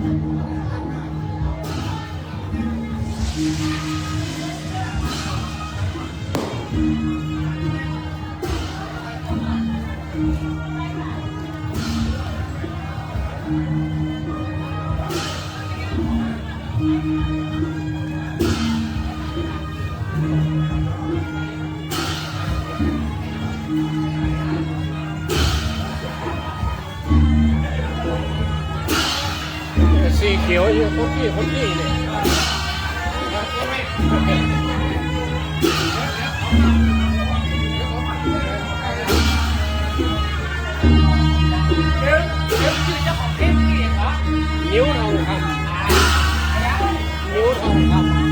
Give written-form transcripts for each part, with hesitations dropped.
สีเขียวอยู่คนที่เนี่ยนิ้วทองคำนิ้วทองคำ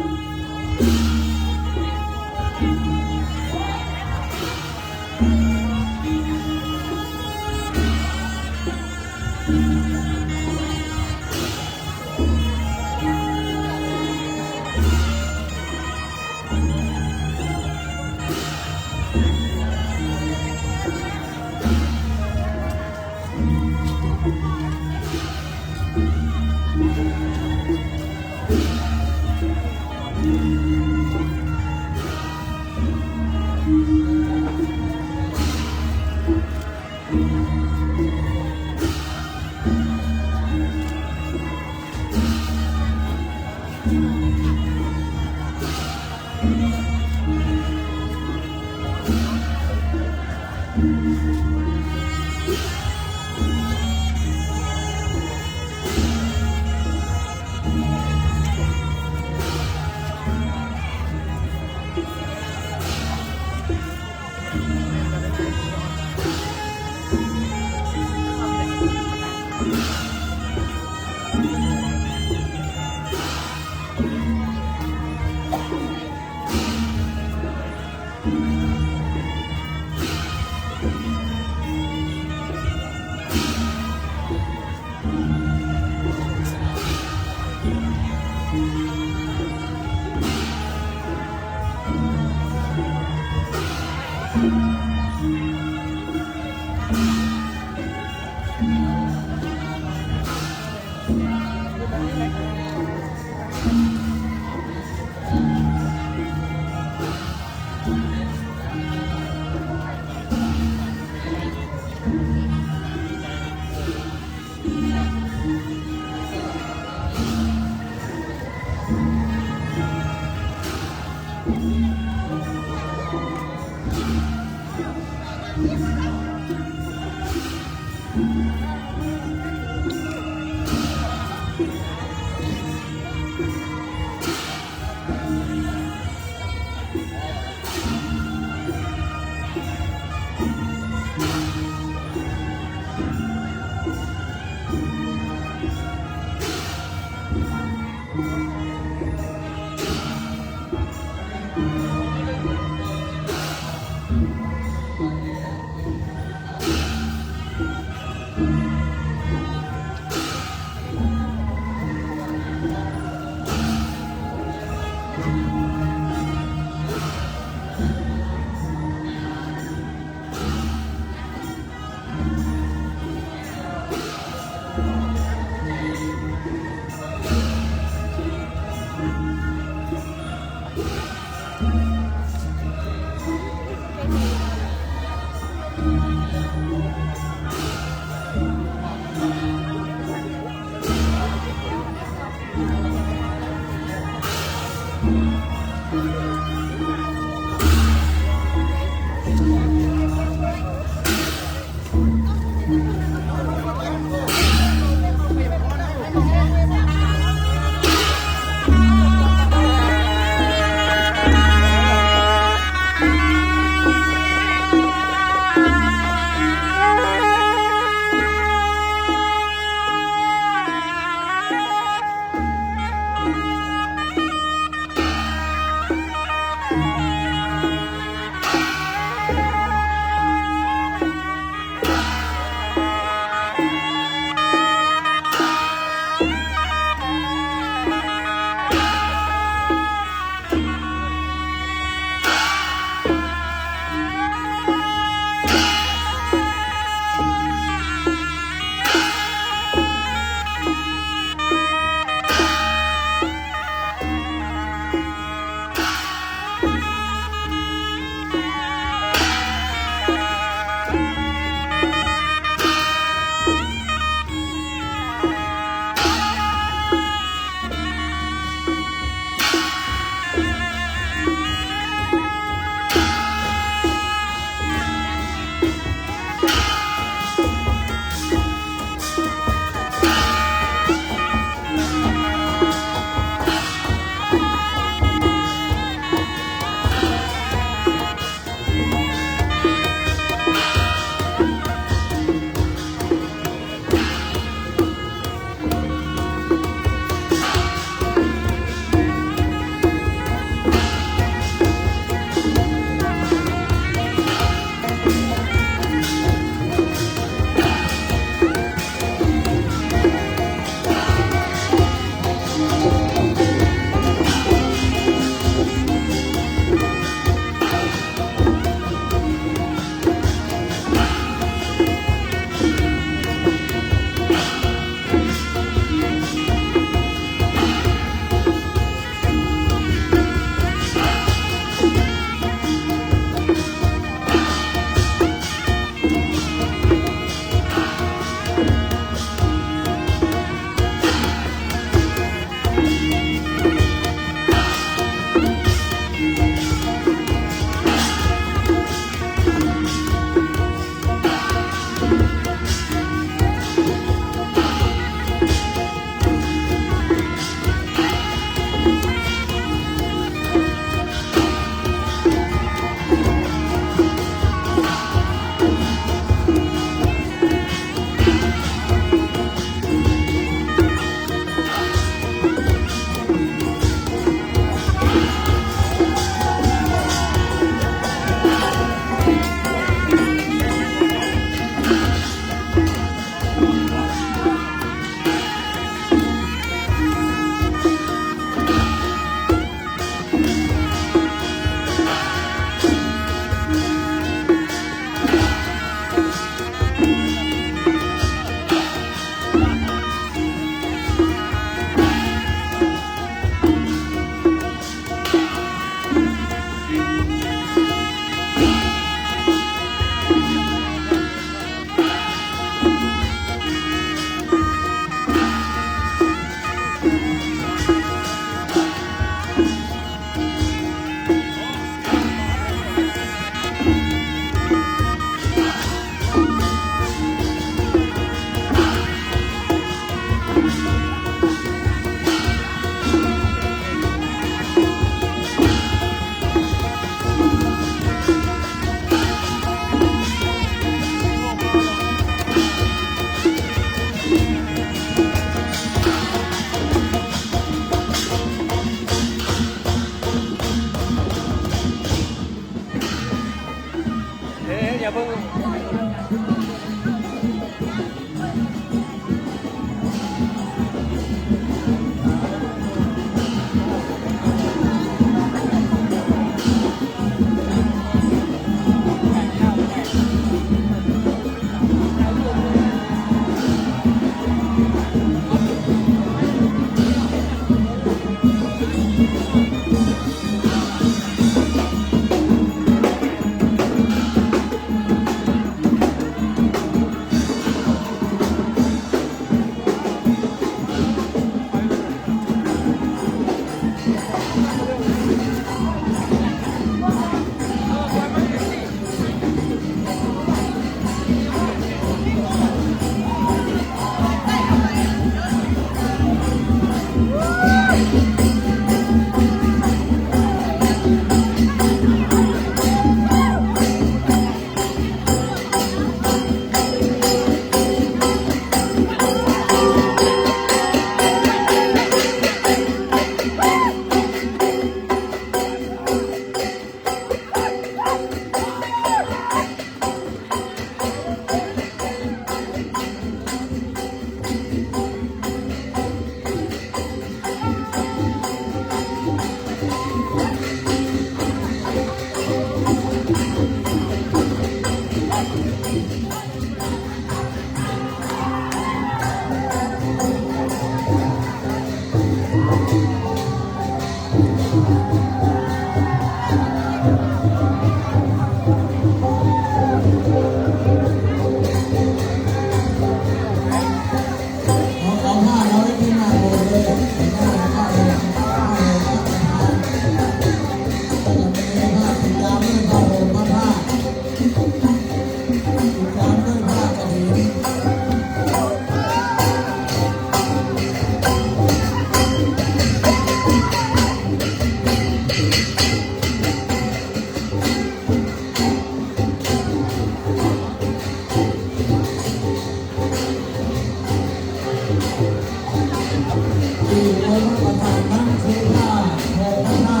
คนประธานนั่งเสียท่าโผล่ข้างหน้า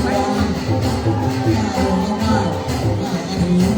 พยายามโผล่ข้างหน้าอันนี้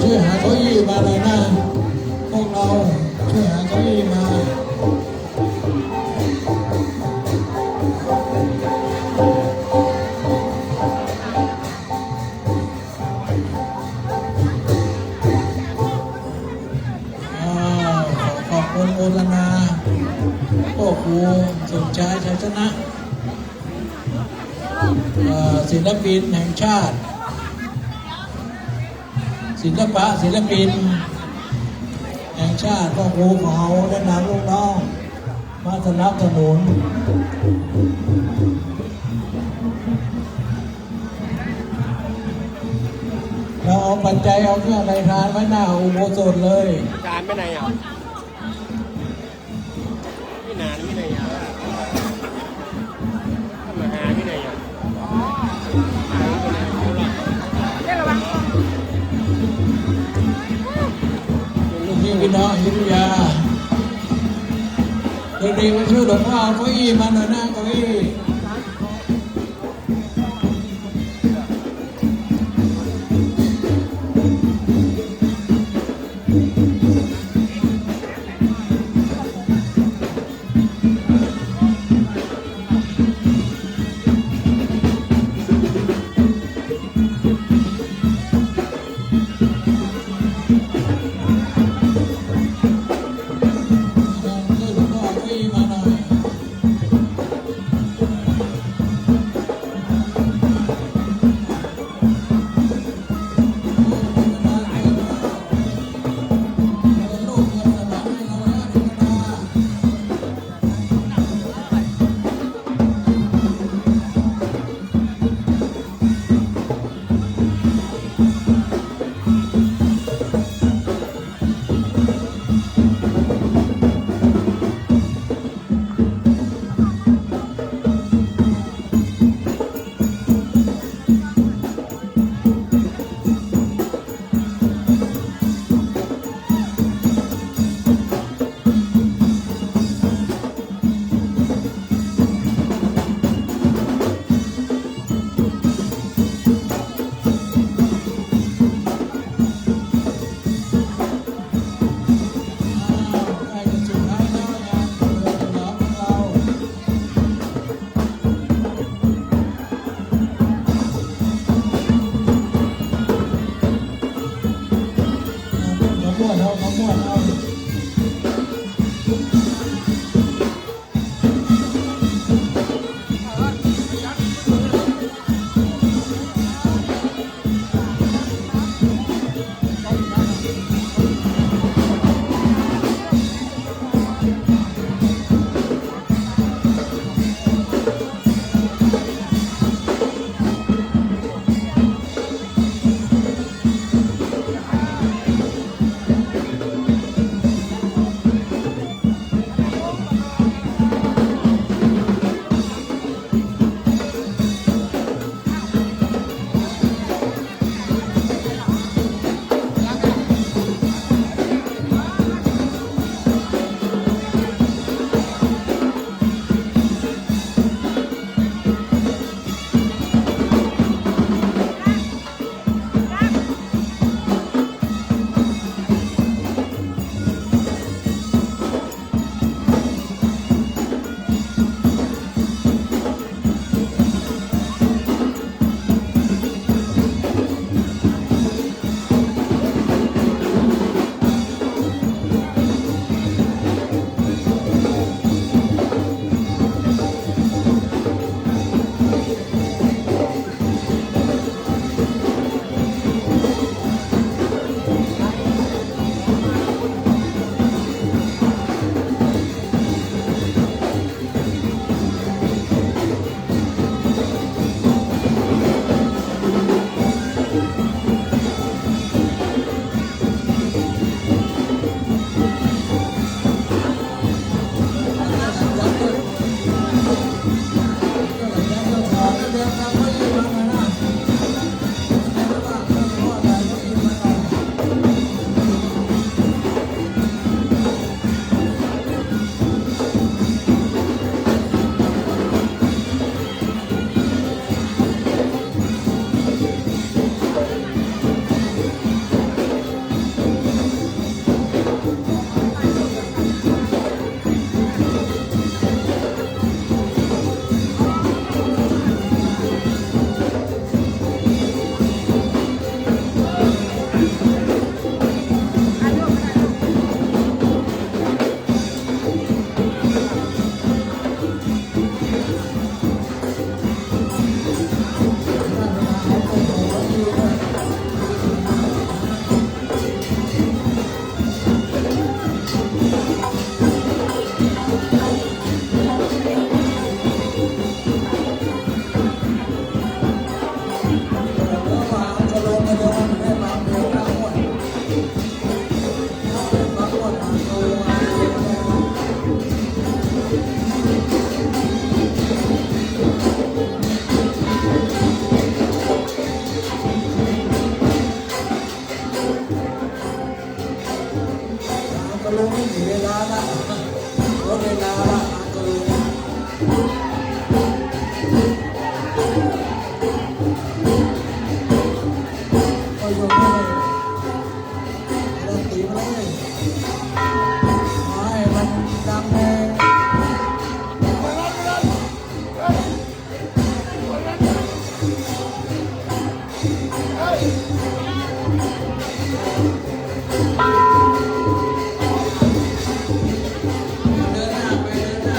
ช่วยหาเก้าอี้มาเลยนะพวกเราช่วยหาเก้าอี้มาขอบคุณโอรนาพ่อครูสมชายชัยชนะศิลปินแห่งชาติศิลปินแห่งชาติพ่อครูของเราได้นำลูกน้องมาสนับสนุนเราเอาปัจจัยเอาเครื่องในทานไว้หน้าอุโบสถเลยจานไปไหนอ่ะพี่นานพี่ไหนอ่ะมาหาพี่ไหนอ่ะลูกพี่น้องอยุธยาเด็กๆมาช่วยหลวงพ่อเอาเก้าอี้มาหน่อยนะเก้าอี้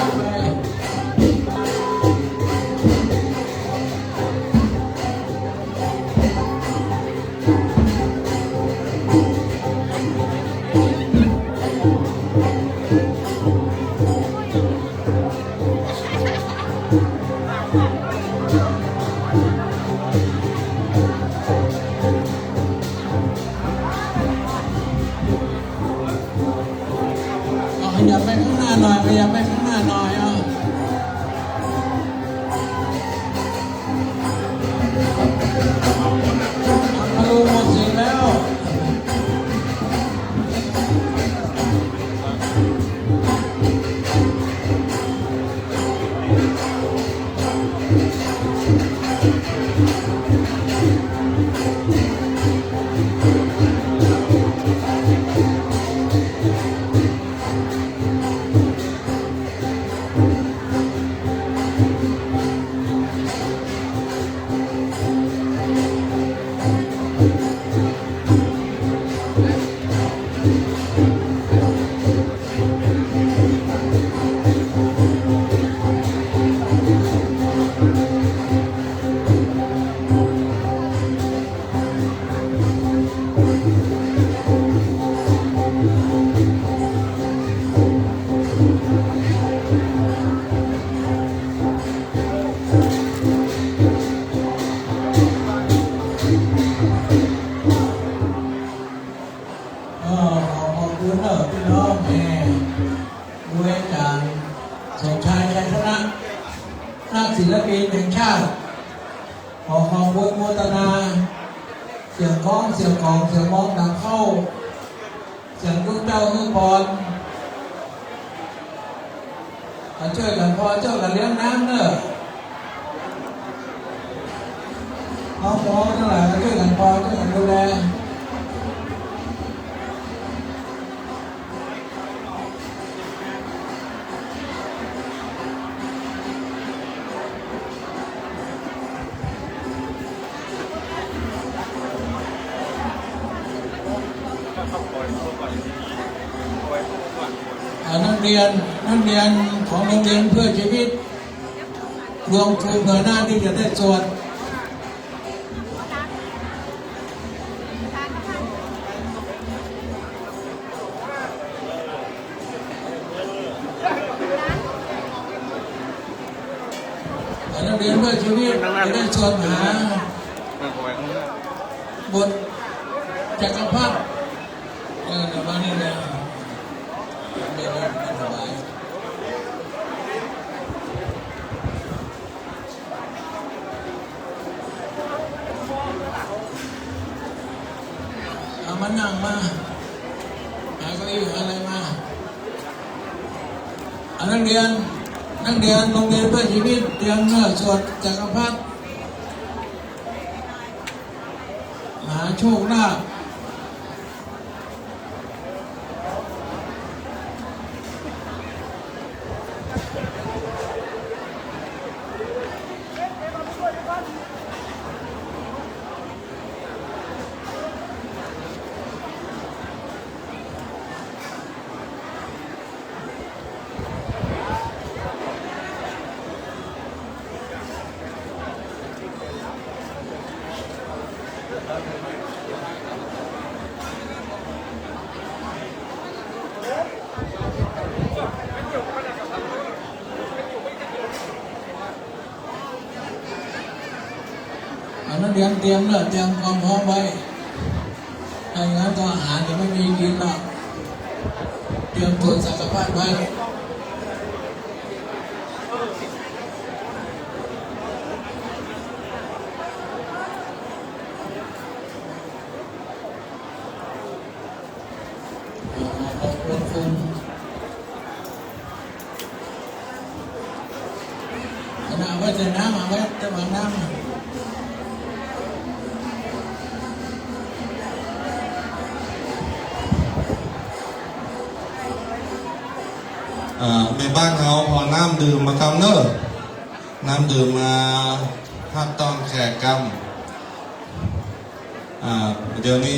รับไปขยับไปข้างหน้าหน่อยขยับไปข้างหน้าหน่อยทะลุหมดสิแล้ว ขอบคุณพี่น้องแม่ด้วยจากสมชายชัยชนะนักศิลปินแห่งชาติขอขอบคุณโมทนาเสียงคล้องเสียงกองเสียงมองดังเข้าเสียงลูกเจ้าฮือบอลช่วยกันพอเจ้ากันเลี้ยงน้ำเนอะน้องๆทั้งหลายช่วยกันพอช่วยกันดูแลนักเรียนของโรงเรียนเพื่อชีวิตรวมทุนเพื่อหน้าที่จะได้ส่วนนักเรียนเพื่อชีวิตจะได้ส่วนหาบทจักรพรรดิมานี่เลยเอามานั่งมาหาเก้าอี้อะไรมานักเรียนโรงเรียนเพื่อชีวิตเตรียมเนื้อสดจักรพรรดิมหาโชคลาภนักเรียนเตรียมความพร้อมไว้ไม่งั้นก็อาหารจะไม่มีกินหรอกเตรียมตัวสักการะไว้ขอบคุณขณะไว้จะน้ำเอาไว้จะวางน้ำในบ้านเขาพอน้ำดื่มมากำเนอร์น้ำดื่มมาห้ามต้องแขกกำเดี๋ยวนี้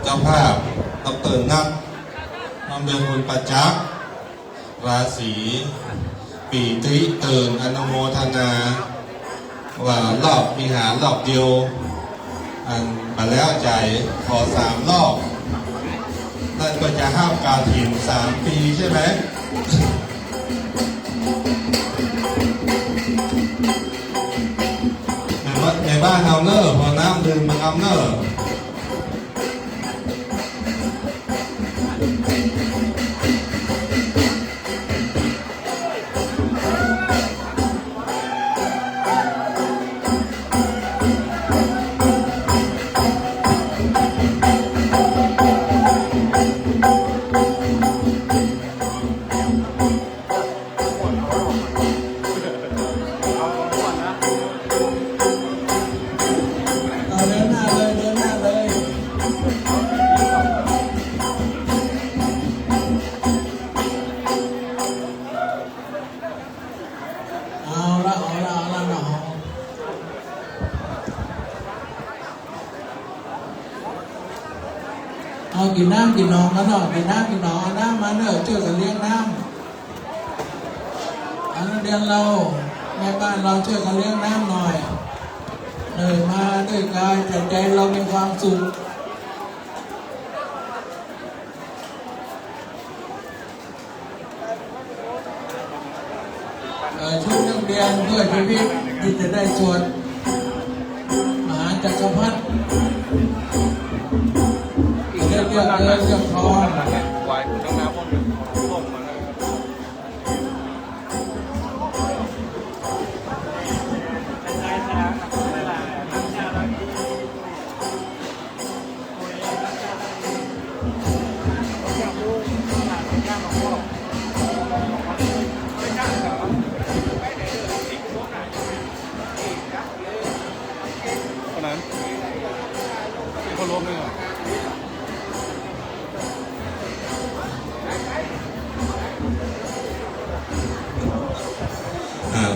เจ้าภาพดร.นัทน้องเบลคุณประจักษ์ราศี ปีติเตินอนุโมทนาวารอบวิหารรอบเดียวอันมาแล้วใจขอ3 รอบนั่นก็จะห้ามการถิ่น3 ปีใช่ไหมในบ้านเอาเนอร์พอน้ำดื่มมันเอาเนอร์เอาเดินหน้าเลยเดินหน้าเลยเอาละเอาละเอาละเนาะเอากินน้ำกินนองกันเนาะกินน้ำกินนองเอาน้ำมาเนอะช่วยกันเลี้ยงน้ำอันนั้นเดือนเราแม่บ้านเราช่วยกันเลี้ยงน้ำหน่อยเหนื่อยมาด้วยกายแต่ใจเรามีความสุขชุดนักเรียนเพื่อชีวิตที่จะได้สวดมหาจักรพรรดิจะได้เรียกเงินเรียกทอง วายคุณต้องน้ำพ่นพ่นมาเลย คนนั้นมีคนล้มเลยเหรอ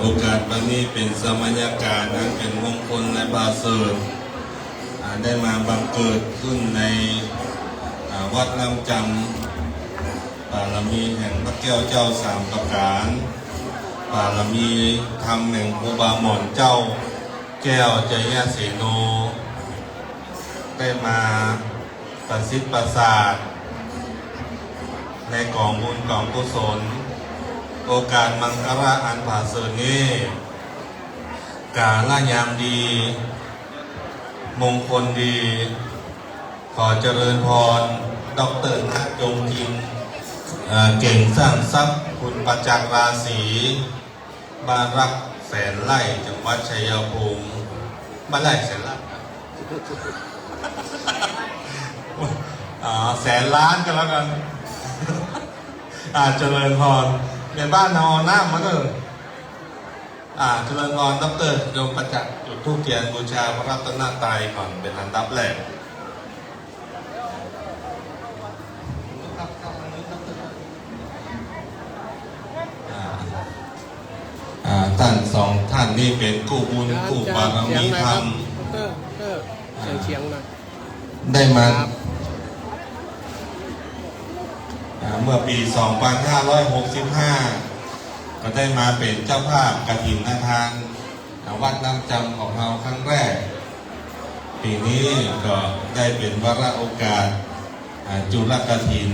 โอกาสวันนี้เป็นสมัยการนั้นเป็นมงคลในบาเซิร์ได้มาบังเกิดขึ้นในวัดน้ำจำบารมีแห่งพระแก้วเจ้า3 ประการบารมีธรรมแห่งครูบาหม่อนเจ้าแก้วใจยเสโนได้มาประสิทธิ์ประสาทในกองบุญกองกุศลโอกาสมังคลาอันผาเสริฐนี้กาลยามดีมงคลดี ขอเจริญพรดร.ณจงจินเก่งสร้างทรัพย์คุณประจักษ์ราศีบ้านรักแสนไร่จังหวัดชัยภูมิบ้านไร่แสนไร่แสนล้านกันแล้วกันเจริญพรในบ้านนอนหน้ามาเลยเจริญพรดร.ยมประจักษ์จุดธูปเทียนบูชาพระรัตนตรัยก่อนเป็นอันดับแรกท่าน2 ท่านนี่เป็นกู้บุญกู้บารมีธรรมเชียงนะ ได้มาเมื่อปี 2565 ก็ได้มาเป็นเจ้าภาพกฐินทานวัดน้ำจำของเราครั้งแรก ปีนี้ก็ได้เป็นวาระโอกาสจุลกฐิน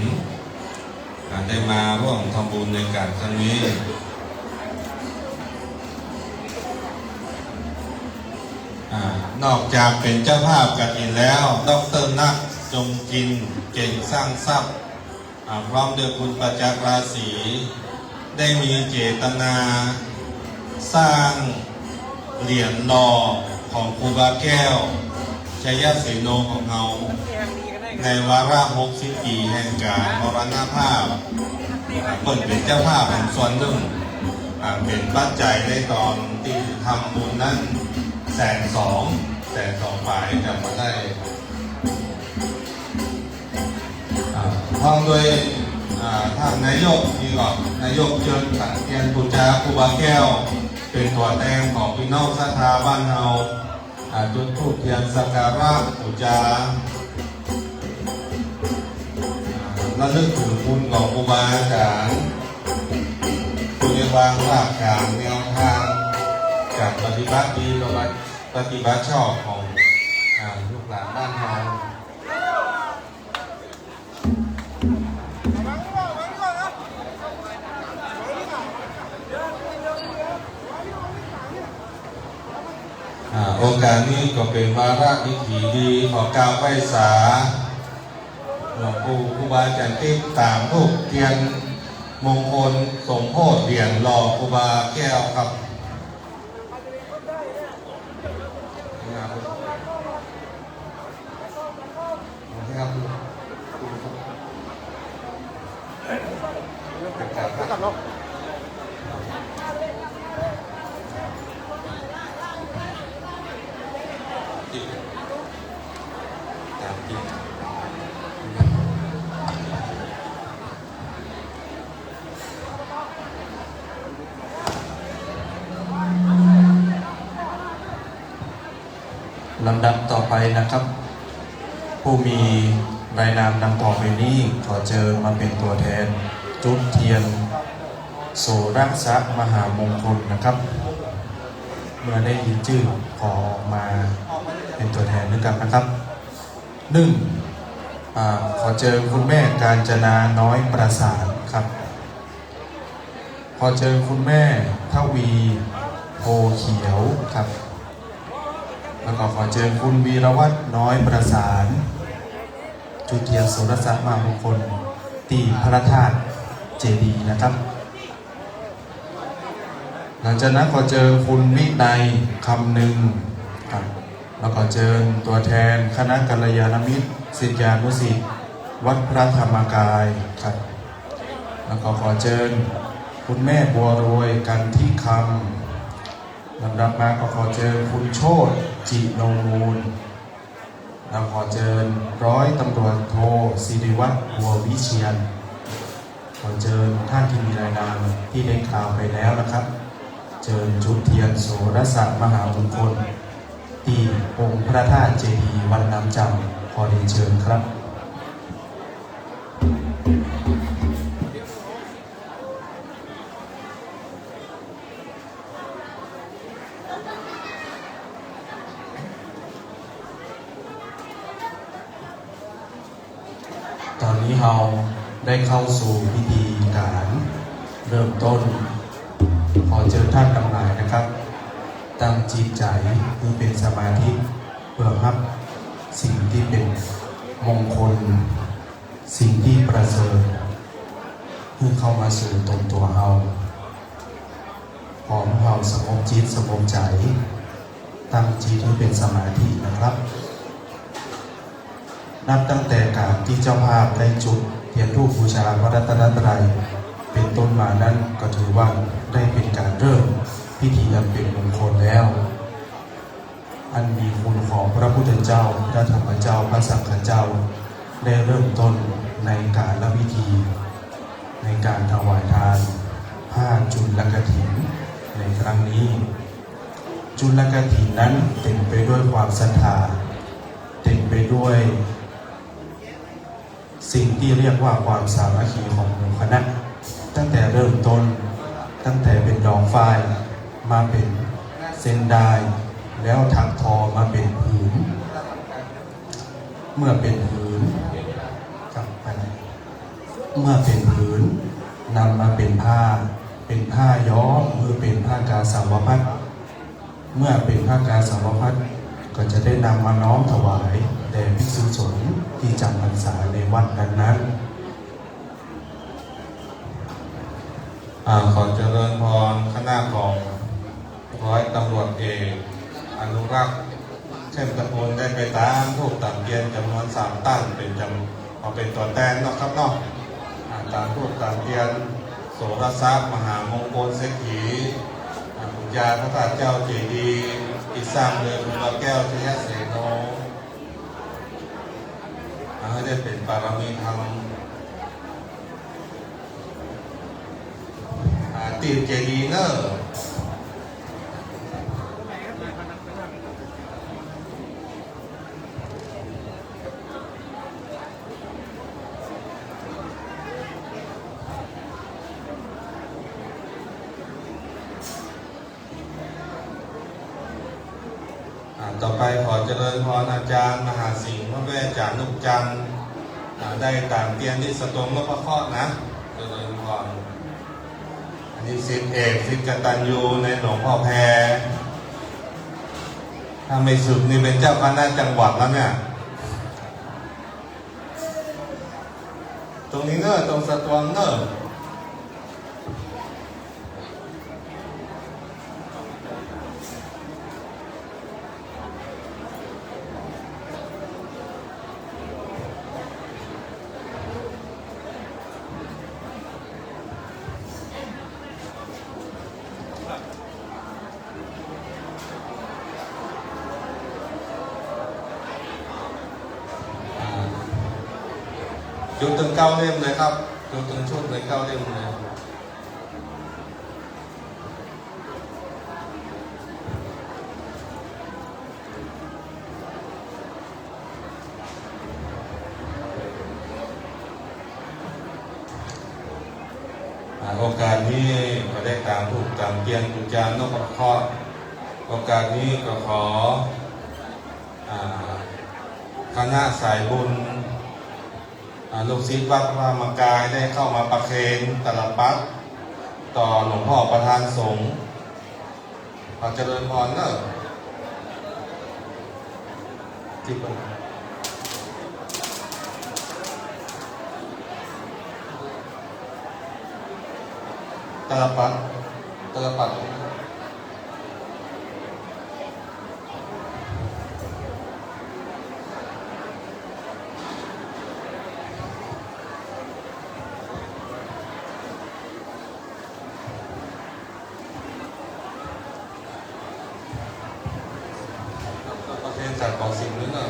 ได้มาร่วมทำบุญในการครั้งนี้นอกจากเป็นเจ้าภาพกฐินแล้วดร.นักจงจินเก่งสร้างทรัพย์พร้อมด้วยคุณประจักษ์ราศีได้มีเจตนาสร้างเหรียญหล่อของครูบาแก้วชัยเสโนของเราในวาระ60 ปีแห่งการมรณภาพเปิดเป็นเจ้าภาพของส่วนหนึ่งเป็นปัจจัยในตอนที่ทำบุญนั้น120,000 ฝ่ายจะมาได้ห้องโดยท่านนายกนี่ก่อนนายกเชิญขันเทียนบูชาครูบาแก้วเป็นตัวแทนของพี่น้องศรัทธาบ้านเราจุดธูปเทียนสักการะบูชาระลึกถึงคุณของครูบาอาจารย์ผู้ ได้วางรากฐานแนวทางการปฏิบัติดีปฏิบัติชอบของลูกหลานบ้านเราโอกาสนี้ก็เป็นวาระวิถีดีของก้าวไปษาหลวงปู่ครูบาอาจารย์ติ๊กตามรูปเทียนมงคลสมโพธิเหรียญหล่อครูบาแก้วครับลำดับต่อไปนะครับ ผู้มีรายนามดังต่อไปนี้ขอเชิญมาเป็นตัวแทนจุดเทียนโสรักษมหามงคลนะครับ เมื่อได้ยินชื่อขอออกมาเป็นตัวแทนด้วยกันนะครับขอเชิญคุณแม่กาญจนาน้อยประสานครับขอเชิญคุณแม่ทวีโพเขียวครับแล้วก็ขอเชิญคุณวีรวัฒน์น้อยประสานจุดเทียนโสรสมามงคลตีพระธาตุเจดีย์นะครับหลังจากนั้นขอเชิญคุณวินัยคำนึงครับแล้วก็เชิญตัวแทนคณะกัลยาณมิตรศิษยานุศิษย์วัดพระธรรมกายครับแล้วก็ขอเชิญคุณแม่บัวรวยกันที่คำลำดับมาก็ขอเชิญคุณโชติจิโนมูลแล้วขอเชิญร้อยตำรวจโทศิริวัฒน์บัววิเชียรขอเชิญท่านที่มีรายนามที่ได้กล่าวไปแล้วนะครับเชิญจุดเทียนโสรสมหามงคลที่องค์พระธาตุเจดีย์วัดน้ำจำขอเรียนเชิญครับตอนนี้เราได้เข้าสู่พิธีการเริ่มต้นขอเชิญท่านทั้งหลายนะครับตั้งจิตใจเพื่อเป็นสมาธิเพื่อรับสิ่งที่เป็นมงคลสิ่งที่ประเสริฐเพื่อเข้ามาสู่ตรงตัวเราพร้อมเราสงบจิตสงบใจตั้งจิตให้เป็นสมาธินะครับนับตั้งแต่การที่เจ้าภาพได้จุดเทียนธูปบูชาพระรัตนตรัยเป็นต้นมานั้นก็ถือว่าได้เป็นการเริ่มพิธีอันเป็นมงคลแล้วอันมีคุณของพระพุทธเจ้าพระธรรมเจ้าพระสังฆเจ้าได้เริ่มต้นในการละพิธีในการถวายทานผ้าจุลกฐินในครั้งนี้จุลกฐินนั้นเต็มไปด้วยความศรัทธาเต็มไปด้วยสิ่งที่เรียกว่าความสามัคคีของหมู่คณะตั้งแต่เริ่มต้นตั้งแต่เป็นดอกฝ้ายมาเป็นเส้นได้แล้วถักทอมาเป็นผืนเมื่อเป็นผืนกลับไปเมื่อเป็นผืนนำมาเป็นผ้าย้อมเมื่อเป็นผ้ากาสาวพัดเมื่อเป็นผ้ากาสาวพัดก็จะได้นำมาน้อมถวายแด่ภิกษุสงฆ์ที่จำพรรษาในวัดนั้นขอเจริญพรคณะของร้อยตำรวจเอกอนุรักษ์เข้มตะโพนได้ไปตามทูปตักเทียนจำนวน3ตั้งเป็นตัวแทนเนาะครับเนาะตามทูปตักเทียนโสรสมหามงคลเศรษฐีปุญญาพระธาตุเจ้าเจดีย์อีกสร้างเลยคุณแก้วชยเสโนให้ได้เป็นปารมีธรรมตีเจดีย์เนอะ ต่อไปขอเจริญพรอาจารย์มหาสิงห์พระแม่จานุจันทร์ได้ต่างเตียนที่สตงนพเคราะห์นะเจริญพรอันนี้ศิษย์เอกศิษย์กตัญญูในหลวงพ่อแพรถ้าไม่สึกนี่เป็นเจ้าคณะจังหวัดแล้วเนี่ยตรงนี้เนอะตรงสตวงเนอะจุดถึง9 เล่มเลยครับจุดถึงชุดเลย9 เล่มเลยโอกาสนี้ก็ได้ตามถูกตามเกียนตุจานนพเคราะห์โอกาสนี้ก็ขอคณะสายบุญลูกศิษย์วัดพระธรรมกายได้เข้ามาประเคนตลับปัดต่อหลวงพ่อประธานสงฆ์ขอเจริญพรเนอะที่เป็นตลับปัดประเคนจัดของสิ่งนี้เนอะ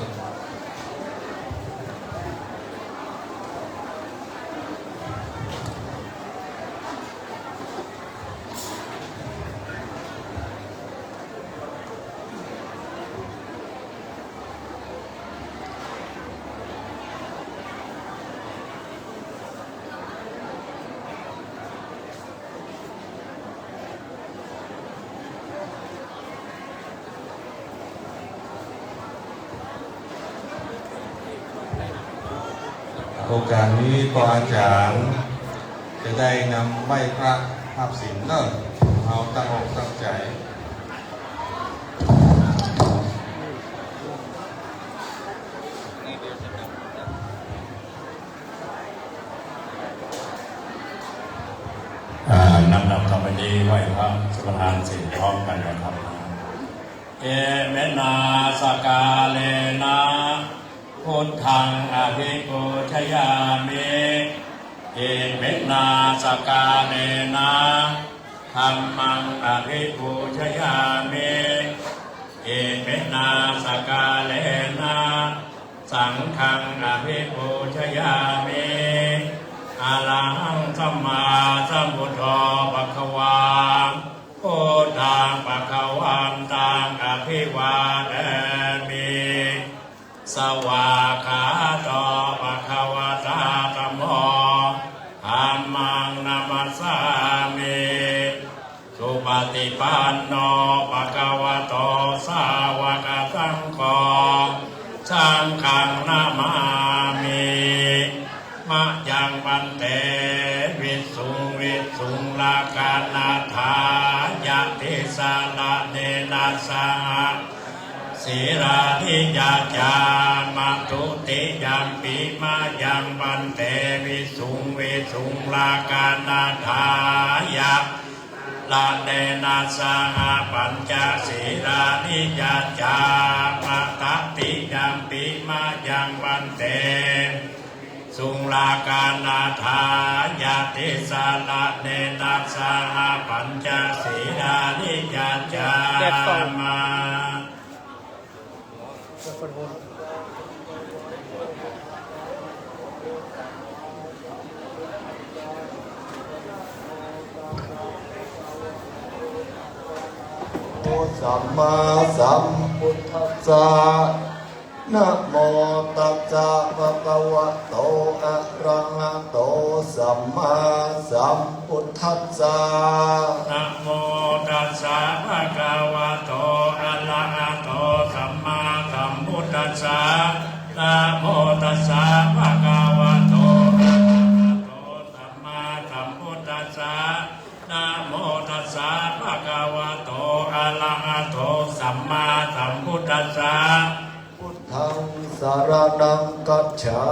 โอกาสนี้พออาจารย์จะได้นำไหว้พระภาพศิลป์เนอะเอาตั้งอกตั้งใจนำคำวันนี้ไหว้พระสมทานศีลพร้อมกันนะครับเอเมนาสกาเลนะพุทธังอภิปุชยามิเอเมนาสกาเลนะธัมมังอภิปุชยามิเอเมนาสกาเลนะสังฆังอภิปุชยามิอะระหังสัมมาสัมพุทโธภควาพุทธังภควันตังอภิวาเทมิสวากขาโตภควตาธัมโมธัมมังนัมมัสสามิสุปฏิปันโนภควโตสาวกสังโฆสังฆังนามามิมะยังวันเตวิสุงลากานาถายะติสาละเนนะสาศีราธิยาจามาตุติยัมปิมายังวันเตวิสุงลากานาถายะละเนนะสาปัญจศีราธิยาจามาตติยัมปิมายังวันเตสุงลากานาถายาติสาละเนนะสาปัญจศีรานิยาจามาสัมมาสัมพุทธัสสะนะโมตัสสะภะคะวะโตอะระหะโตสัมมาสัมพุทธัสสะ นะโมตัสสะภะคะวะโตอะระหะโตสัมม สสะนะโมตัสสะภะคะวะโตอะระหะโตสัมมาสัมพุทธัสสะนะโมตัสสะภะคะวะโตอะระหะโตสัมมาสัมพุทธัสสะพุทธังสารนังกัจฉา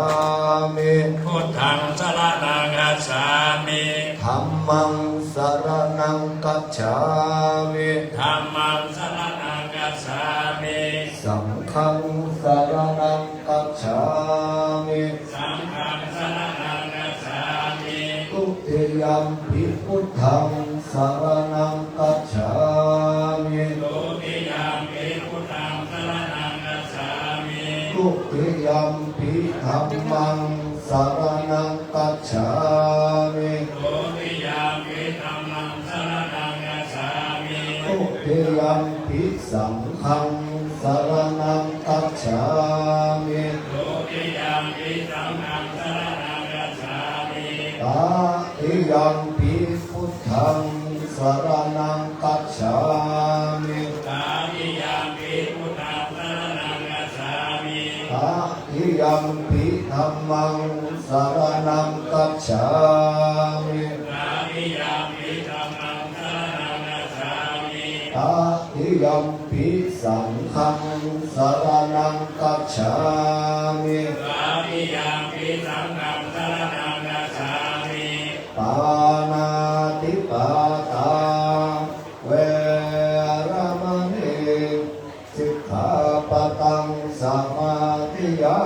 มิ พุทธังสรณังคัจฉามิ ธัมมังสารนังกัจฉามิ ธัมมังสรณังคัจฉามิ สังฆังสารนังกัจฉามิ สังฆังสรณังคัจฉามิ ทุติยัมปิพุทธังสารนังกัจฉามิ ตุติยามปิพุทธังสรณังคัจฉามิ ทุติยัมปิธัมมังสารนังกัจฉามิ ตุติยามปิธัมมังสรณังคัจฉามิ ทุติยัมปิสังฆังสารนังกัจฉามิ ตุติยามปิสังฆังสรณังคัจฉามิ ตาติยัมปิพุทธังสารนังกัจฉามิ ตาติยามปิพุทธังสรณังคัจฉามิ ตาติยัมปิธัมมังสารนังกัจฉามิ ตาติยามปิธัมมังสรณังคัจฉามิ ตาติยัมปิสังฆังสารนังกัจฉามิ ตาติยามปิสังฆังสรณังคัจฉามิ ปานาติปาตาเวรมณีสิกขาปะตังสมาธิยา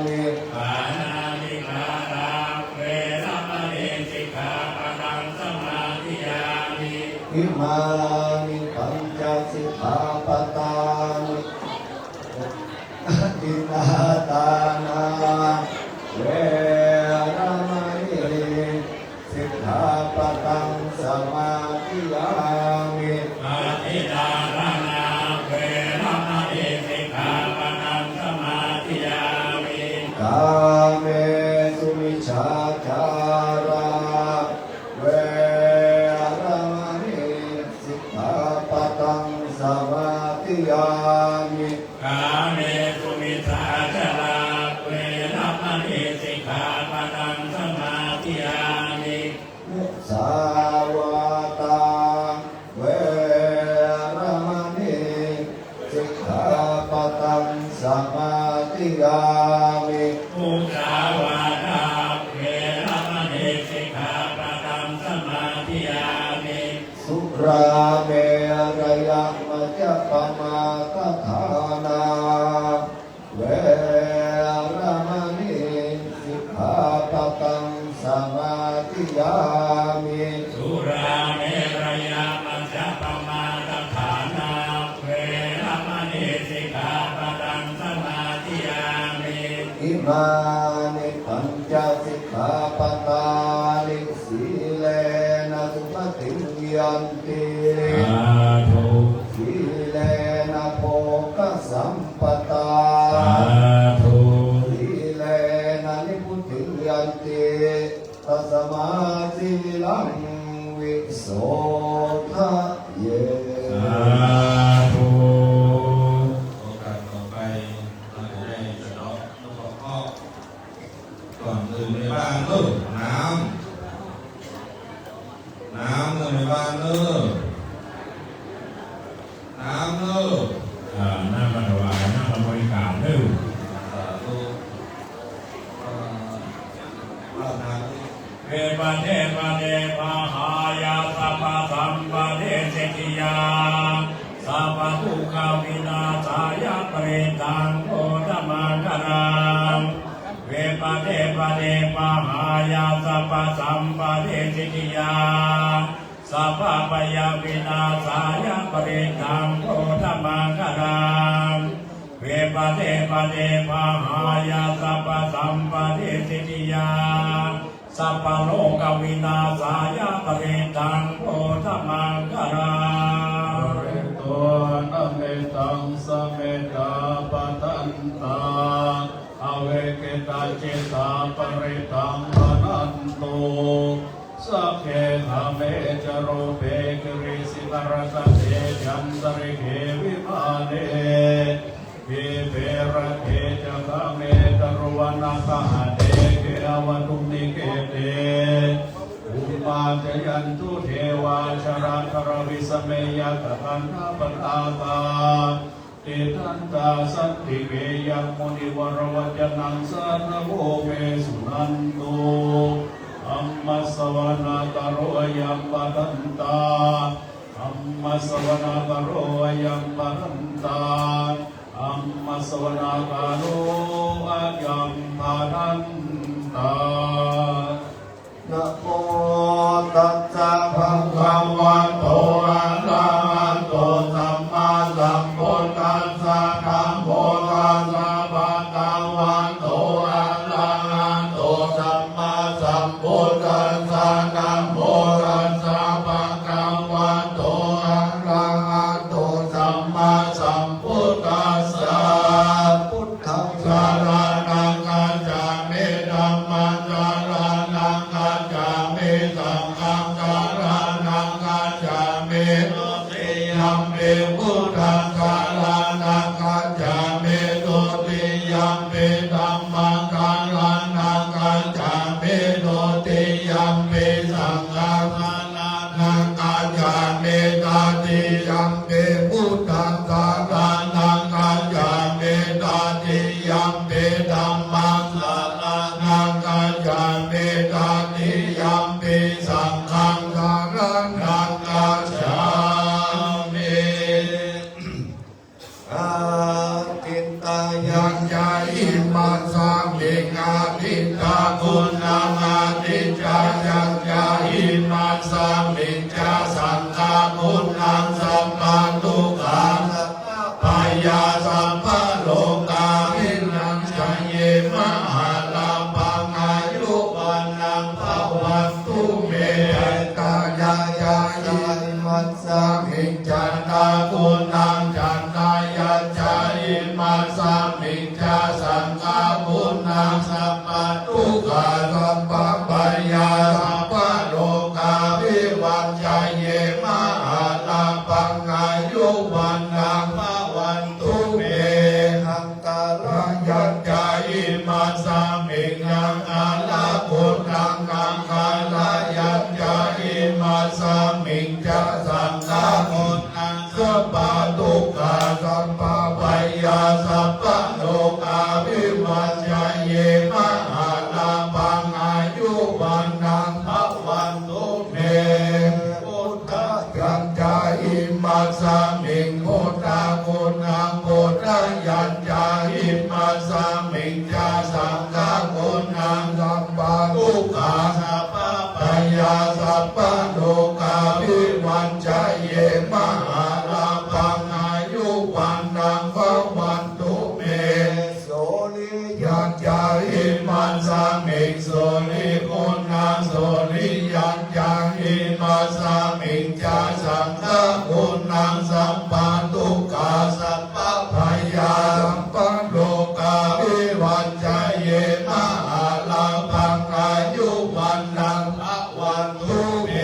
มิ ปานาติปาตาเวรมณีสิกขาปะทังสมาธิยามิ อิมานิปัญจสิกขาปะตานิอินาตานาเวรมณีสิกขาปะตังสมาธิยามิ ปาติดารานาเวรมณีสิกขาปะทังสมาธิยามิ กาเมสุมิชาจาราเวรมณีสิกขาปะตังสมาธิยามิ กาเมสุมิสาจาราเวรมณีสิกขาปะทังสมาธิยามิ มุสาวาตาเวรมณีสิกขาปะตังสมาธิยามิ มุสาวาทาเวรมณีสิกขาปะทังสมาธิยามิ สุราเมรยมัจจปมาทฐานาเวรมณีสิกขาปะตังสมาธิยามิ สุราเมรยมัจจปมาทฐานาเวรมณีสิกขาปะทังสมาธิยามิ อิมานิปัญจสิกขาปะตานิสีเลนะสุปฏิยันติ สาธุ สีเลนะโภคสัมปตา สาธุ สีเลนะนิพุทธิยันติตัสมาสีลังวิโสทะเย สาธุ โอกาสต่อไปเราจะได้สะเดาะนพเคราะห์ก่อนอื่นในบ้านเนอะน้ำเนอะในบ้านเนอะน้ำเนอะ หน้ามาถวายหน้ามาบริการเด้อ สาธุว่าน้ำที่ เวปะเทปะเทปะหายาสัพพะสัมปะเทเสติยาสัพพะทุกขวินาศายะปริตังโอตมังคารังเวปะเทปะเทปะหายาสัพพะสัมปะเทเสติยาสัพพะปยวินาศายะปริตังโอตมังคารังเวปะเทปะเทปะหายาสัพพะสัมปะเทเสติยาสัพพะโลกวินาศายะปริตังโอทมังคารัง ตัวนัมเมตังสเมตาปตันตาอเวเกตาจิตาปริตังปนันโตสัพเพธเมจโรเปกริสิตรกเตจันตริเขวิมาเนวิเปรเก นาคาเตเกอวตุนิเกเตอุมาจยันตุเทวาชราคารวิสเมยตคันธปตาตาเตทันตาสัตติเกยังมุนิวรวัจนังสันโภเมสุนันโตอัมมัสสวนาตโรยัมปะทันตาอัมมัสสวนาตโรยัมปะทันตาอัมมัสสวนาตโรยัมปะทันตานะโมตัสสะภะคะวะโตอะระหะโตสัมมาสัมพุทธัสสะนะโมตัสสะภะคะวะโตอะระหะโตสัมมาสัมพุทธัสสะนะโมตัสสะภะคะวะโตอะระหะโตสัมมาสัมพุทธัสสะพุทธังสารนังกัจจามิธัมมังสารนังกัจจามิสังฆังสารนังกัจจามิตุติยัมปิพุทธังสารนังกัจจามิตุติยัมปิธัมมังสารนังกัจจามิตุติยัมปิสังฆังสารนังกัจจามิตติยัมปิพุทธังสารนังกัจจามิตติยัมปิธัมมังสารนังกัจจามิตติยัมปิสังฆังสารนังกัจจามิอาทิตตายังจาอิมัสสามิงอาทิตตาคุณนังอาทิตตายังจาอิมัสสามิงจาสังฆาคุณนังสัมปันตุขังพยาสัมภโลกาวินังชัยเยมหาลาปังอายุวันนังภวันตุเมตายายายามัสสามิงจันตาคุณนังจันตายาจาอิมัสสามิงจาสังฆาคุณนังสัมปันตุขาสัมปปยาสัมภโลกาวิวันชัยเยมหาลาปังอายุวันนังภวันตุเมหังการะยัญจาอิมัสสามิงยังอาลาคุณนังกังคาลายัญจาอิมัสสามิงจาสังฆาคุณนังสัพพะทุกขาสัพพะพยาสัพพะโลกาวิวันชัยเยมหาลาปังอายุวันนังภวันตุเมพุทธยัญจาอิมัสสามิงพุทธาคุณนังพุทธยัญจาอิมัสสามิงจาสังฆาคุณนังสัพพะทุกขาสัพพะพยาสัพพะโลกาวิวันชัยเยมหาลาปังอายุวันนังภวันตุเมโสลิยัญจาอิมัสสามิงโสลิคุณนังโสลิยัญจาอิมัสสามิงจาสังฆาคุณนังสัพพะทุกขาสัพพะพยาสัพพะโลกาวิวันชัยเยมหาลาปังอายุวันนังภวันตุเม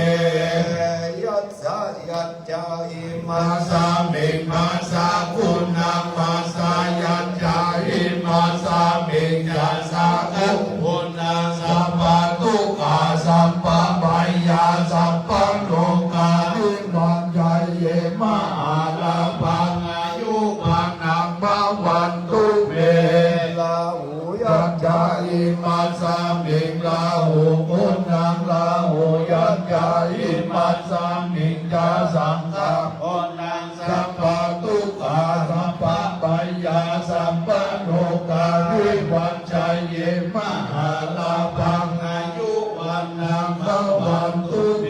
ยัสสะยัญจาอิมัสสามิงมัสสะคุณนังมัสสะยัญจาอิมัสสามิงจาสังฆาคุณนังสัพพะทุกขาสัพพะพยาสัพพะโลกาวิวันชัยเยมหาลาปังอายุวันนังภวันตุเมลาหูยัญจาอิมัสสามิงลาหูคุณนังลาหูยัญจาอิมัสสามิงจาสังฆาคุณนังสัพพะทุกขาสัพพะพยาสัพพะโลกาวิวันชัยเยมหาลาปังอายุวันนังภวันตุเม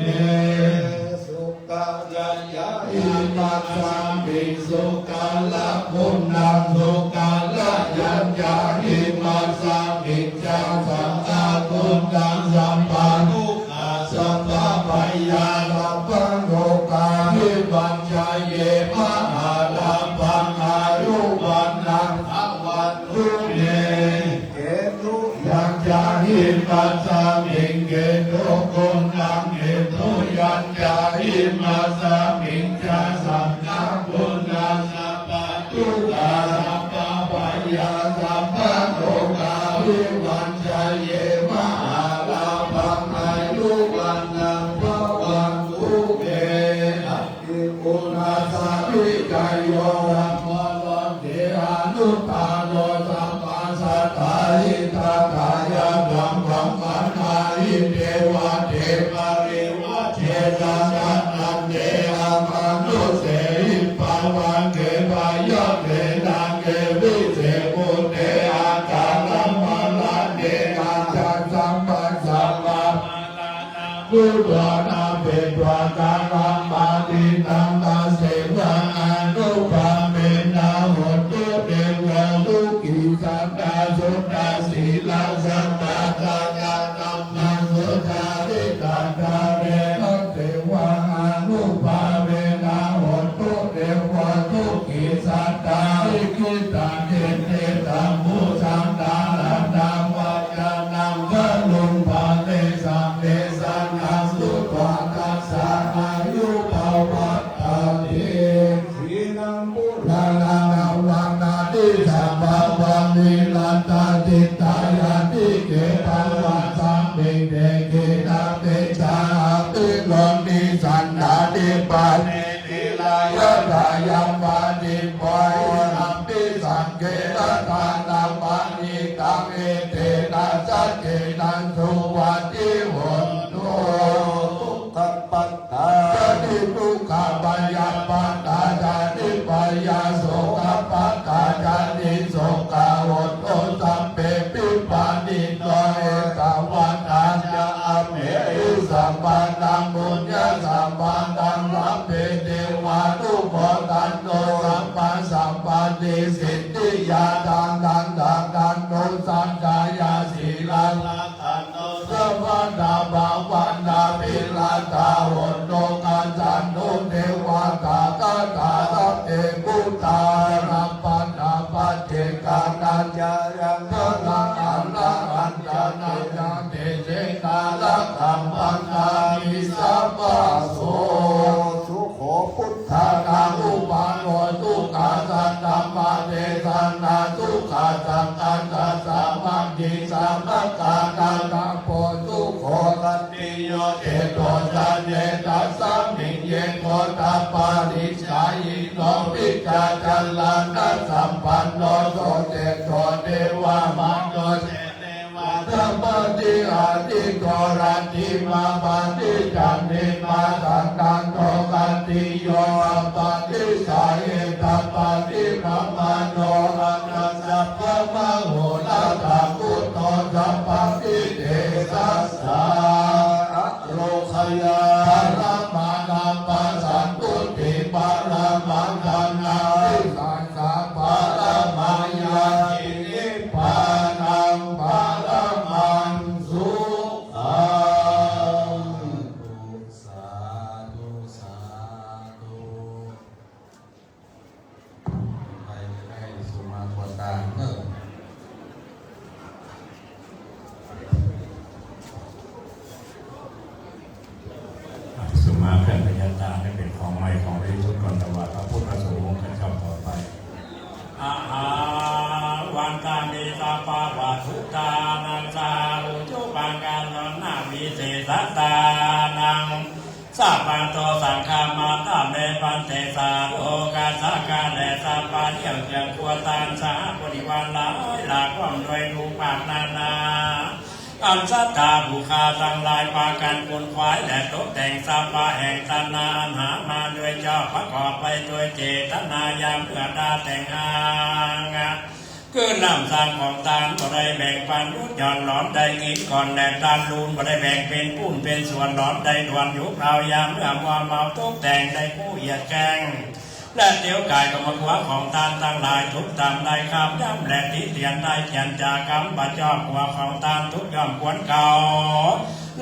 สุกายัญญาอิมัสสามิงสุกาละคุณนังสุกาละยัญญาอิมัสสามิงจาสังฆาคุณนังสัพพะทุกขาสัพพะพยาสัพพะโลกาวิวันชัยเยมหาลาปังอายุวันนังภวันตุเมเกตุยัญจาอิมัสสามิงเกตุคุณนังเกตุยัญจาอิมัสสามิงจาสังฆาคุณนังสัพพะทุกขาสัพพะพยาสัพพะโลกาวิวั นาสาวิจายโยรัมโมลมเทอานุตาโนสัมปัสสะตาหิตาตายาดัมบังกันนาอิเทวะเทวะเรวะเทนะนันเดอามานุเสหิปาวันเกวายะเกนังเกวิเสมุเตอาจารัมมาลาเดอาจาสัมปัสสะมาพุทธานาเปตวาการัมมาตินังนาเสวะอนุภาเมนะโหตุเดวะลุกิสัตตาสุตตาสีลาสัตตาตายานัมมังสุตาริตาตาเรนะเทวะอนุภาเมนะโหตุเดวะลุกิสัตตาริกิตังเทตังมุสังตาลันตังวายานังวะลุงภาเลสังเดสังอาสุตวาทัสสะอายุภาวะอาทิสีนังปุรานังวันนาติสัพพะวันนิรันตาจิตตายาติเกตังวัสสัมเดเดเกตังเตชาติโลนิสันดาติปาเนติลายะทายัมปาติปอยนัมปิสังเกตตานัมปานิตังเอเตนะสัจเจนันสุวัติโหตุทุกขปัตตาติทุกขปัญญาปัตตาจาติปัญญาโสกปัตตาจาติโสกโหตุสัมเปปิปานิโตเอตวัตตัญญาอเมหิสัมปันตังบุญญาสัมปันตังสัพเพเทวานุโมทันโตสัมปันสัมปันติสิทธิยาตังตังตังตังโนสัจจายาสีลังลัตตันโนสัมปันตาภาวันตาปิลัตตาโหโตกัจจันโนเทวตาตาตาตัเตปุตตารัมปันตาปัจเจกานัญญายังนังอันละอันจานัญญาเตเสกาละคัมปันตามิสัมมาโสสุโขพุทธานาอุปาโนทุกขาสันตัมมาเตสันนาทุกขาสังกัสสะสัมมังกิสัมมกานานาโพทุกโขตันติโยเจโตสันเยตัสสัมมิเยโกตาปาริชายิโนวิจาจัลลานัสสัมปันโนโสเจโตเทวามันโนเสเทวาธรรมติอาติโกรันติมาปาติจันติมาสันตันโตกันติโยอัปปาติสายเอตัปปาติมัมมาโนอนัสสะพะมะโหลาภะพุทโธสัพพะติเตสัสสะอะโลคยาปรมานาปัสสันตุติปรมังคนาวิสัสสะปรมายานินิพพานังปรมังสุขังสาธุสาธุไปให้สุมาตรตาสุมาแผ่นพยาตาได้เป็นของใหม่ของริทุกคนตวัดพระพุทธพระสงฆ์กันครับต่อไปอาหาวันตามิตาปาวัตุตานังสารุจุปังการนนนาวิเศษตานังสัพพันโตสังฆามาตาเมปันเตสาโลกาสักกาเลสัพพะเที่ยวเชียงควตานสาบริวารหลายหลากความด้วยรูปากนานาอันสัตตาบุคาทั้งหลายปากันกุนควายและตกแต่งสัพพะแห่งตนาอันหามาด้วยเจ้าประกอบไปด้วยเจตนายามเพื่อดาแต่งอางคือนำสร้างของตานบ่ได้แบ่งปันยุดหย่อนหลอนได้กินก่อนแดดตานลูนบ่ได้แบ่งเป็นปุ้นเป็นส่วนหลอนได้ด่วนยุบเรายามเมื่อว่าเมาตกแต่งได้ผู้เหยียดแกงและเดี๋ยวกายก็มาขวาของตานตั้งหลายทุกตามได้คำย้ำและที่เตียนได้เขียนจากคำบัดจอบหัวของตานทุกย่อมควรเก่า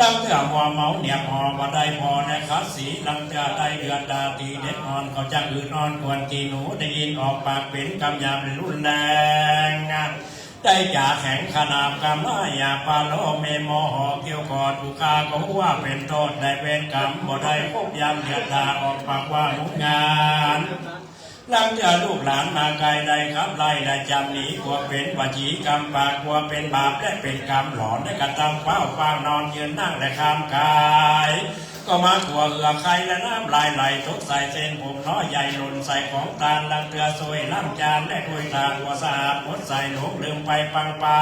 ลังเถื่อว่าเมาเหนียบหอบ่ได้พอในคัดสีลังเถื่อได้เดือดดาตีเด็ดนอนเขาจะอื่นนอนควรกีหนูได้ยินออกปากเป็นคำหยาบรุนแรงได้จ่าแข็งขนาบกรรมายาปาโลเมโมหอเกี่ยวกอดทุกาก็ว่าเป็นโทษได้เป็นกรรมบ่ได้พบยามเดือดดาออกปากว่ามุงานลังจะลูกหลานมาไกลใดครับไล่ได้จำหนีกลัวเป็นวจีกรรมปากกลัวเป็นบาปและเป็นกรรมหลอนได้กระทำเฝ้าฟังนอนยืนนั่งและข้ามกาย ก็มาขัวเหือไข่และน้ำลายไหลทดใส่เส้นผมน้อยใหญ่หล่นใส่ของตาลลังเตือซวยล้ำจานและถ้วยทางหัวสะอาดหมดใส่หลงลืมไปปังปา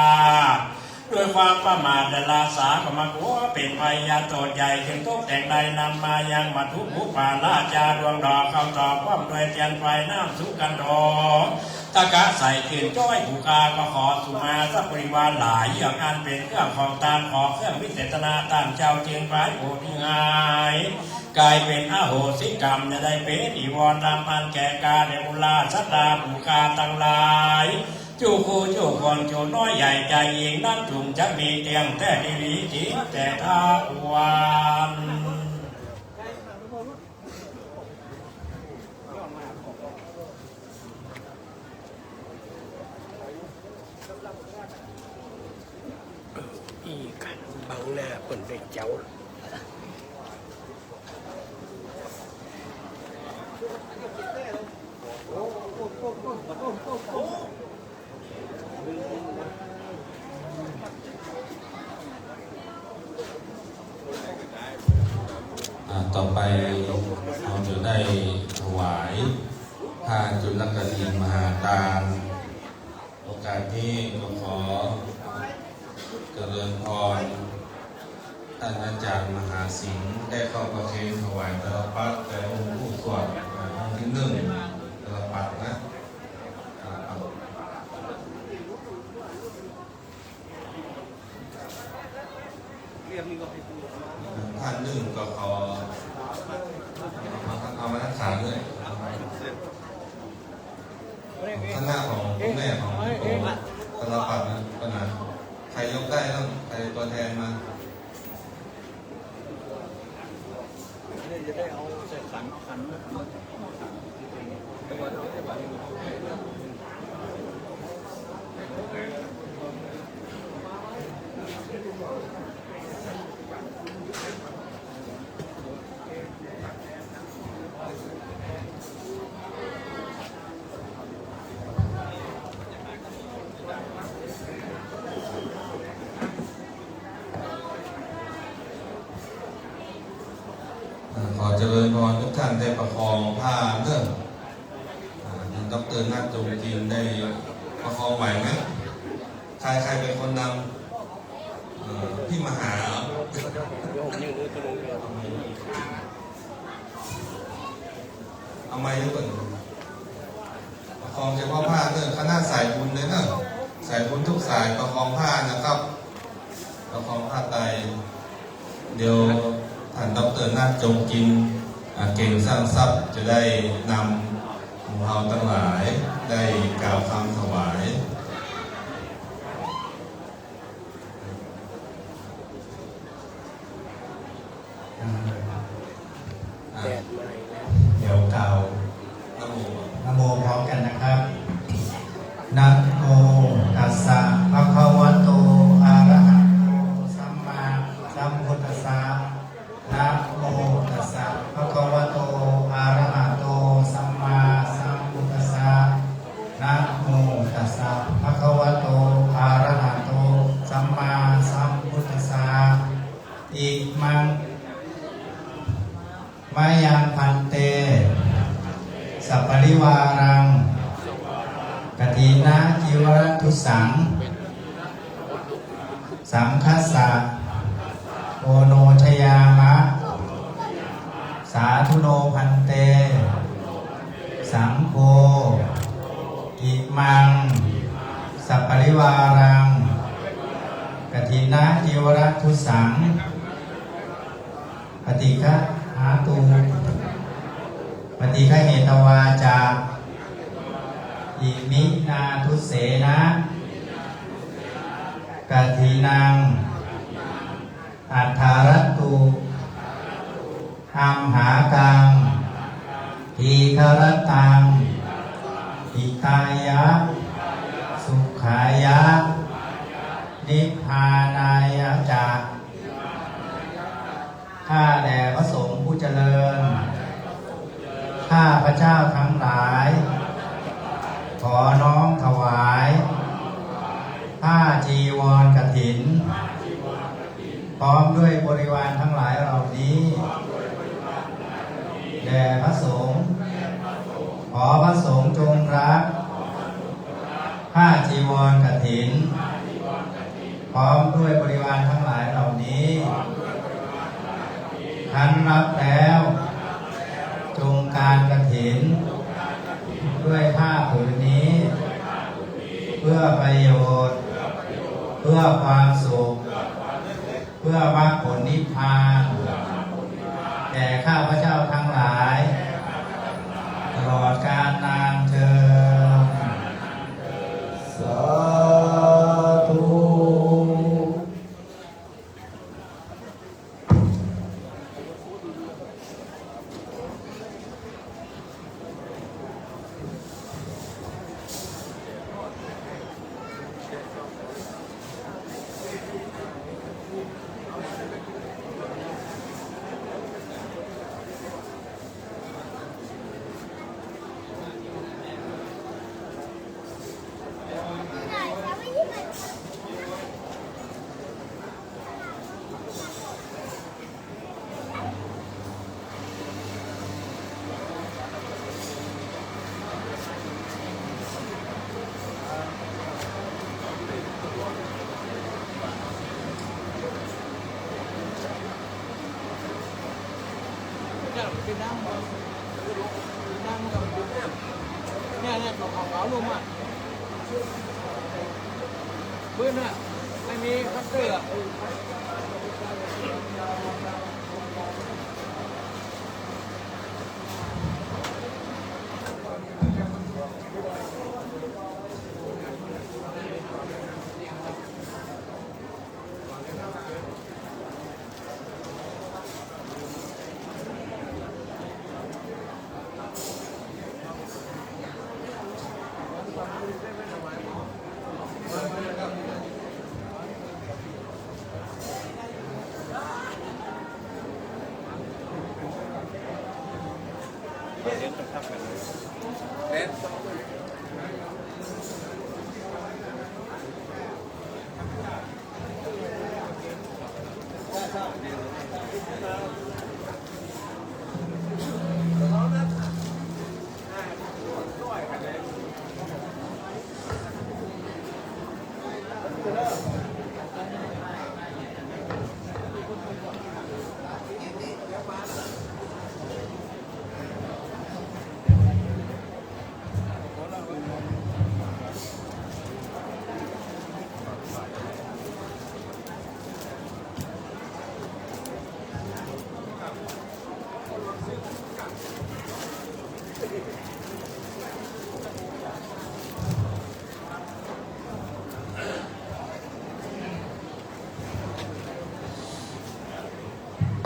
ด้วยความประมาทและลาสาก็มาขัวเป็นภัยยาโจดใหญ่ถึงตกแต่งใดนำมายังมาทุบหูป่าลาจาดวงดอกเข้าต่อป้อมด้วยเทียนไฟน้ำสุกันดอตะกะใส่ขืนจ้อยผูกาก็ขอสุมาสัพปริวารหลายอย่างอันเป็นเครื่องของตาลขอเครื่องวิเศษนาตามเจ้าเจียงไร้โอทิงายกลายเป็นอโหสิกรรมจะได้เป็นอีวรรำอันแก่กาเดมุลาสัตตาผูกาตั้งหลายจูคูจูคนจูน้อยใหญ่ใจยิงนั่นถุงจะมีเตียงแต่ดีดีจีแต่ท่าวันอีกันบังหน้าคนเป็นเจ้าต่อไปเราจะได้ถวายผ้าจุลกฐินมหาทานโอกาสนี้ก็ขอเจริญพรท่านอาจารย์มหาสิงห์ได้เข้าประเคนถวายตะปัดแต่องค์ผู้สวดองค์ที่หนึ่งตะปัดนะท่านหนึ่งก็ขอเอามาทักษาด้วยคณะของคุณแม่ของผมตะปัดนะขนาดใครยกได้ต้องใครตัวแทนมาจะได้เอาใส่ขันขอเจริญพรทุกท่านได้ประคองผ้าเนื่องดร.นัทจงจินได้ประคองไหวไหมใครเป็นคนนำพี่มหาเอาไม้ด้วยกันประคองเฉพาะผ้าเนื่องคณะสายบุญเลยเนอะสายบุญทุกสายประคองผ้านะครับประคองผ้าไตเดี๋ยวท่านดร.นัทจงกินเก่งสร้างทรัพย์จะได้นำหมู่เฮาทั้งหลายได้กล่าวคำถวายเดี๋ยวกล่าวนะโมพร้อมกันนะครับนะโมตัสสะภะคะวะโตอะระหะโตสัมมาสัมพุทธัสสะนะโมตัสสะภะคะวะโตอะระหะโตสัมมาสัมพุทธัสสะนะโมตัสสะภะคะวะโตอะระหะโตสัมมาสัมพุทธัสสะอิมังมายังพันเตสัพปริวารังกฐินะจิวรทุสังสังคัสสะโอโนชยามะสาธุโนพันเตสังโฆอิมังสัพปริวารังกฐินะจิวรทุสังปฏิฆะหาตูปฏิฆะเหตวาจาอิมินาทุเสนะกฐินังอัฏฐารัตตุอัมหากังทีฆรตังอิตายะสุขายะนิพพานายะจาข้าแด่พระสงฆ์ผู้เจริญข้าพระเจ้าทั้งหลายขอน้อมถวายผ้าจีวรกฐินพร้อมด้วยบริวารทั้งหลายเหล่านี้ ก่พระสงฆ์ขอพระสงฆ์จงรับผ้าจีวรกฐินพร้อมด้วยบริวารทั้งหลายเหล่านี้คันรับแล้วจงการกฐินด้วยผ้าผืนนี้เพื่อประโยชน์เพื่อความสุขเพื่อมรรคผลนิพพานแก่ข้าพเจ้าทั้งหลายตลอดกาลนานเทอญ สาธุ เป็นน้ำน้ำกับเนี่ยของเขาลุมอ่ะปืนอ่ะไม่มีคัตเตอร์อ่ะ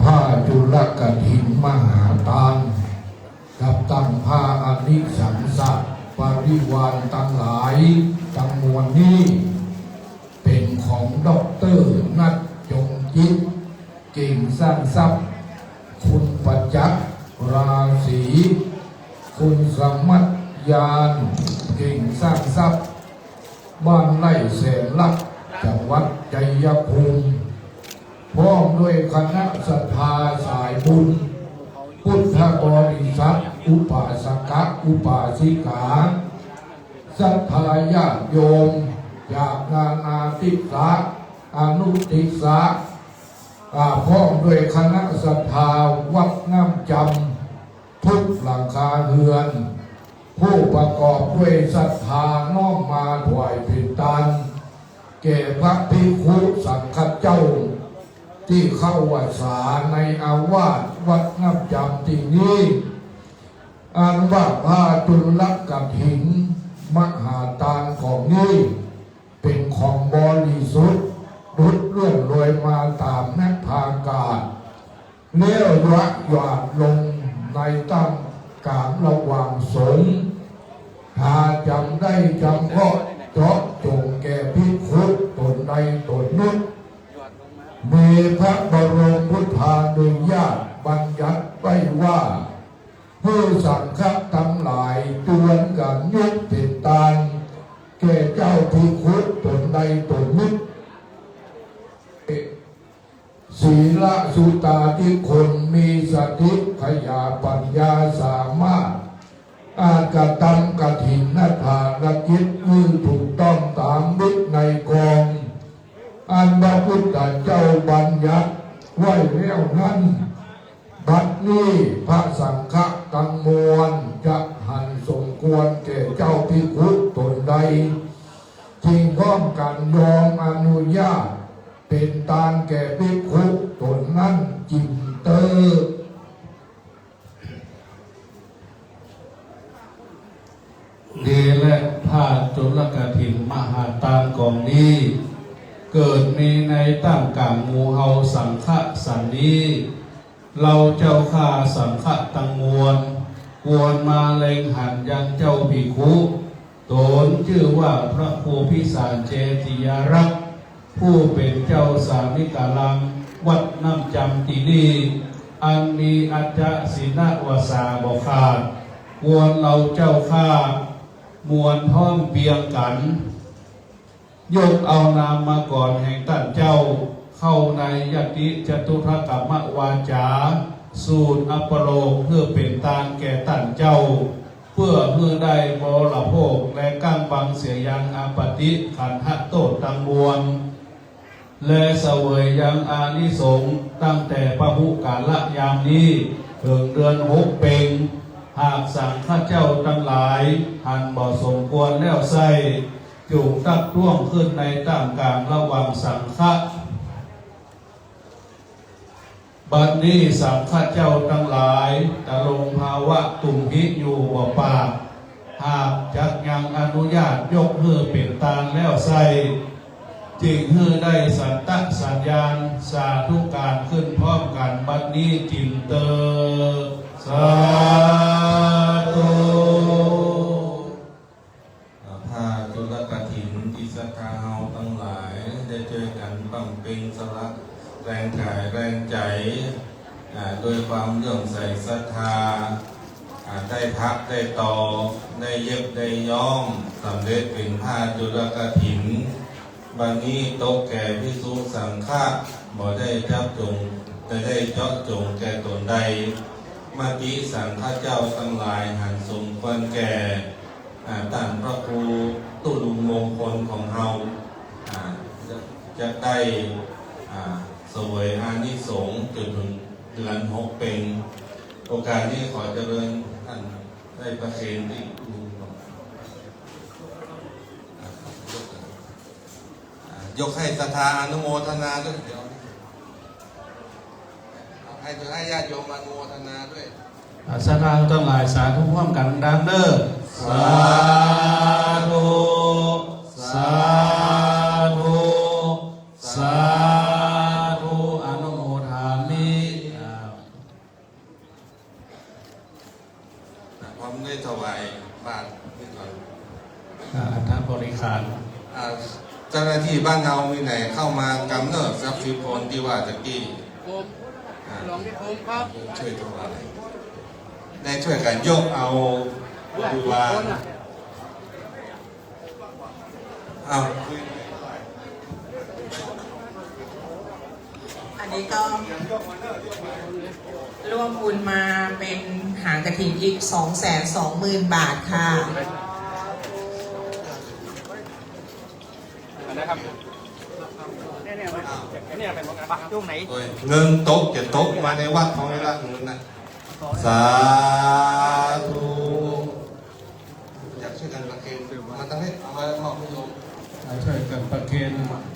ผ้าจุลกฐินมหาทานกับตั้งผ้าอนิสังสะปริวารตั้งหลายทั้งมวลนี้เป็นของด็อกเตอร์นัดจงจิตเก่งสร้างทรัพย์คุณประจักษ์ราศีคุณสมัตยานเก่งสร้างทรัพย์บ้านไร่แสนลักจังหวัดชัยภูมิพร้อมด้วยคณะศรัทธาสายบุญพุทธบริษัทอุปาสกอุปาสิกาศรัทธาญาติโยมจากนานาทิศะอนุทิศะพร้อมด้วยคณะศรัทธาวัดน้ำจำทุกหลังคาเรือนผู้ประกอบด้วยศรัทธาน้อมมาถวายผิดตันแก่พระภิกขุสังฆเจ้าที่เข้าวัดสาในอาวาสวัดน้ำจำที่นี้อันว่าผ้าจุลกฐินมหาทานของนี้เป็นของบริสุทธิ์รุดเลื่อนลอยมาตามนักทางการเลี้ยวระหยาดลงในตั้งการระหว่างสงฆ์หาจำได้จำเพาะเจาะจงแก่ภิกขุตนใดตนหนึ่งมีพระบรมพุทธานุญาตบัญญัติไว้ว่าผู้สังฆะทั้งหลายตวนกันยุติตานแก่เจ้าภิกขุตนใดตนหนึ่งศีลสุตาที่คนมีสติขยาปัญญา อาจกระทำกฐินนาภารกิจมือถูกต้องตามวิในยกองอันพระพุทธเจ้าบัญญัติไว้แล้วนั้นบัดนี้พระสังฆะตังมวลจะหันสมควรแก่เจ้าภิกขุตนใดจึงพร้อมกันยอมอนุญาตเป็นตานแก่ภิกขุตนนั้นจิมเตอเดและผ้าจุลกฐินมหาตานกองนี้เกิดมีในตั้งกลางหมู่เฮาสังฆสันนี้เราเจ้าข้าสังฆตังมวลควรมาเล็งหันยังเจ้าภิกขุตนชื่อว่าพระโพธิสัตว์เจติยารักษ์ผู้เป็นเจ้าสามิกาลังวัดน้ำจำตีนีอันมีอัจฉศินวสาบขาดควรเราเจ้าข้ามวลพ้อมเปียงกันยกเอานามมาก่อนแห่งท่านเจ้าเข้าในยติจตุรกรรมวาจาสูตรอัปโลกเพื่อเป็นตานแก่ท่านเจ้าเพื่อได้บรโภคและก้างบังเสียยังอาปติขันหโตตังมวลและเสวยยังอานิสงส์ตั้งแต่พหุกาลยามนี้ถึงเดือน6 เพ็งหากสังฆเจ้าทั้งหลายหันบ่สมควรแล้วไส้จูงตักท่วงขึ้นในต่างกลางระหว่างสังฆะบัดนี้สังฆเจ้าทั้งหลายตะลงภาวะตุ่มพิอยู่บ่ปากหากจักยังอนุญาตยกเพื่อเป็นตาลแล้วไส้จึงเพื่อได้สันตสัญญาณสาธุการขึ้นพร้อมกันบัดนี้จินเตอสาธุผ้าจุลกฐินที่ศรัทธาเฮาทั้งหลายได้ช่วยกันบำเพ็ญสละแรงกายแรงใจโดยความเลื่อมใสศรัทธาได้พักได้ต่อได้เย็บได้ย้อมสำเร็จเป็นผ้าจุลกฐินบัดนี้ตกแก่ภิกษุสังฆะบ่ได้จับจงแต่ได้เจาะจงแก่ตนใดมติสังฆเจ้าทั้งหลายหันสมควรแก่ท่านพระครูตุลุมงคลของเฮาจะได้เสวยอานิสงส์จนถึงเดือน6 เพ็งโอกาสนี้ขอเจริญท่านได้ประเคนที่ยกให้ศรัทธาอนุโมทนาด้วยเดี๋ยวให้ญาติโยมอนุโมทนาด้วยสาธุทั้งหลายสาธุพร้อมกันดังเด้อสาธุสาธุสาธุอนุโมทามิพร้อมได้ถวายบาตรนี่ก่อนอัฐบริขารเจ้าหน้าที่บ้านเรามีไหนเข้ามากำเนิดทรัพย์สินคนที่ว่าตะกี้หลวงพ่อครับช่วยถวายได้ช่วยกันยกเอาดูวางอันนี้ก็ร่วมบุญมาเป็นหางกฐินอีก 220,000 บาทค่ะนะครับเนี่ยเป็นปะช่วงไหนเงินโต๊ะจะโต๊ะมาในวัดของไอ้ละเงินนะสาธุอยากช่วยกันประเคนมาตั้งให้เอาไว้มอบให้โยมช่วยกันประเคน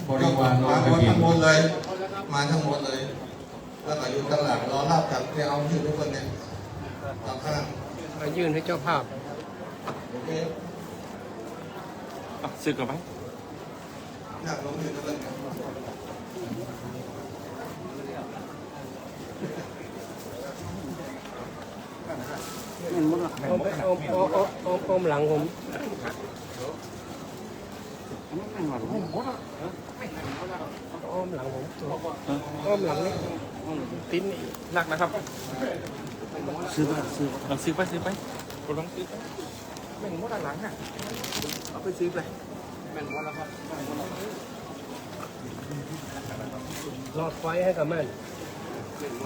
บริวารมาทั้งหมดเลยมาทั้งหมดเลยแล้วก็อยู่ข้างหลังรอรับจากที่เอายื่นทุกคนเนี่ยต่อข้างมายื่นให้เจ้าภาพซื้อกันไหมอยากลงยื่นทุกคนอ้อมหลังผมอ้อมหลังผมอ้อมหลังนี่ติ้นหนักนะครับซื้อไปกดลองซื้อไปแม่งมดหลังอ่ะเอาไปซื้อไปแม่งมดแล้วครับหลอดไฟให้กับแม่น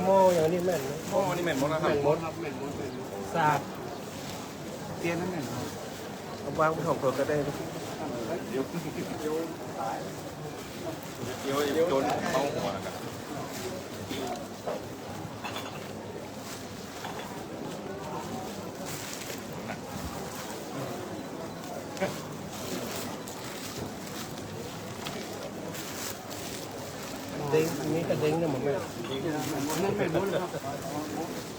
หม้ออย่างนี้แม่นหม้อนี่แม่นมดนะครับแม่นมดสาด ตี้ยนั่นเองวางบนของตัวก็ได้เดี๋ยวโดนเป้าหัวนะครับเด้งนี้ก็เด้งเนี่ยหมดเลยนั่นเป็นหมดเลยครับ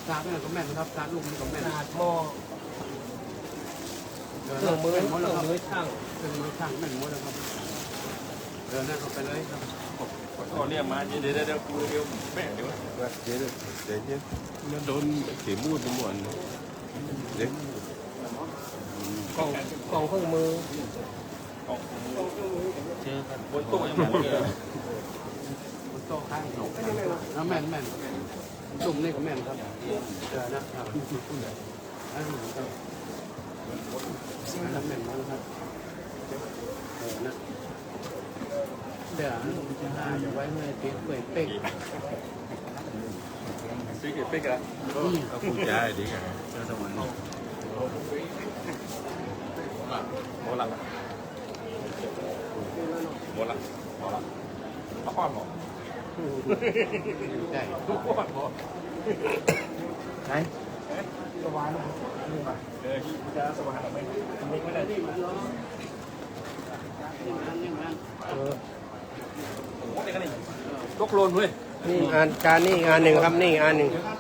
ชาร์จเนี่ยก็แม่นครับชาร์จลูกนี่ก็แม่นชาร์จหม้อเครื่องมือช่างแม่นหมดเลยครับเดินหน้าเข้าไปเลยครับก็เรียกมาเดี๋ยวแม่เดี๋ยวมันโดนเสียมูดไปหมดเด็กกล่องเครื่องมือเจอกันบนโต๊ะอย่างนี้บนโต๊ะข้างน้ำแม่นตุ่มนี่ก็แม่นครับเจอนะครับน้ำแม่นมาแล้วครับนะเดี๋ยวจะหาอยู่ไว้เมื่อเตี้ยเปิดเป๊กซื้อเก็บเป๊กอะเอาผู้ใจดีกันเจอสวรรค์โมลังมาข้อนหรอใช่ทุกข้อนหรอไหนสวรรค์ที่จะสวรรค์ทำไมไม่ได้ที่มันตกโลนเว้ยนี่งานการนี่งานหนึ่งครับนี่งานหนึ่งครับ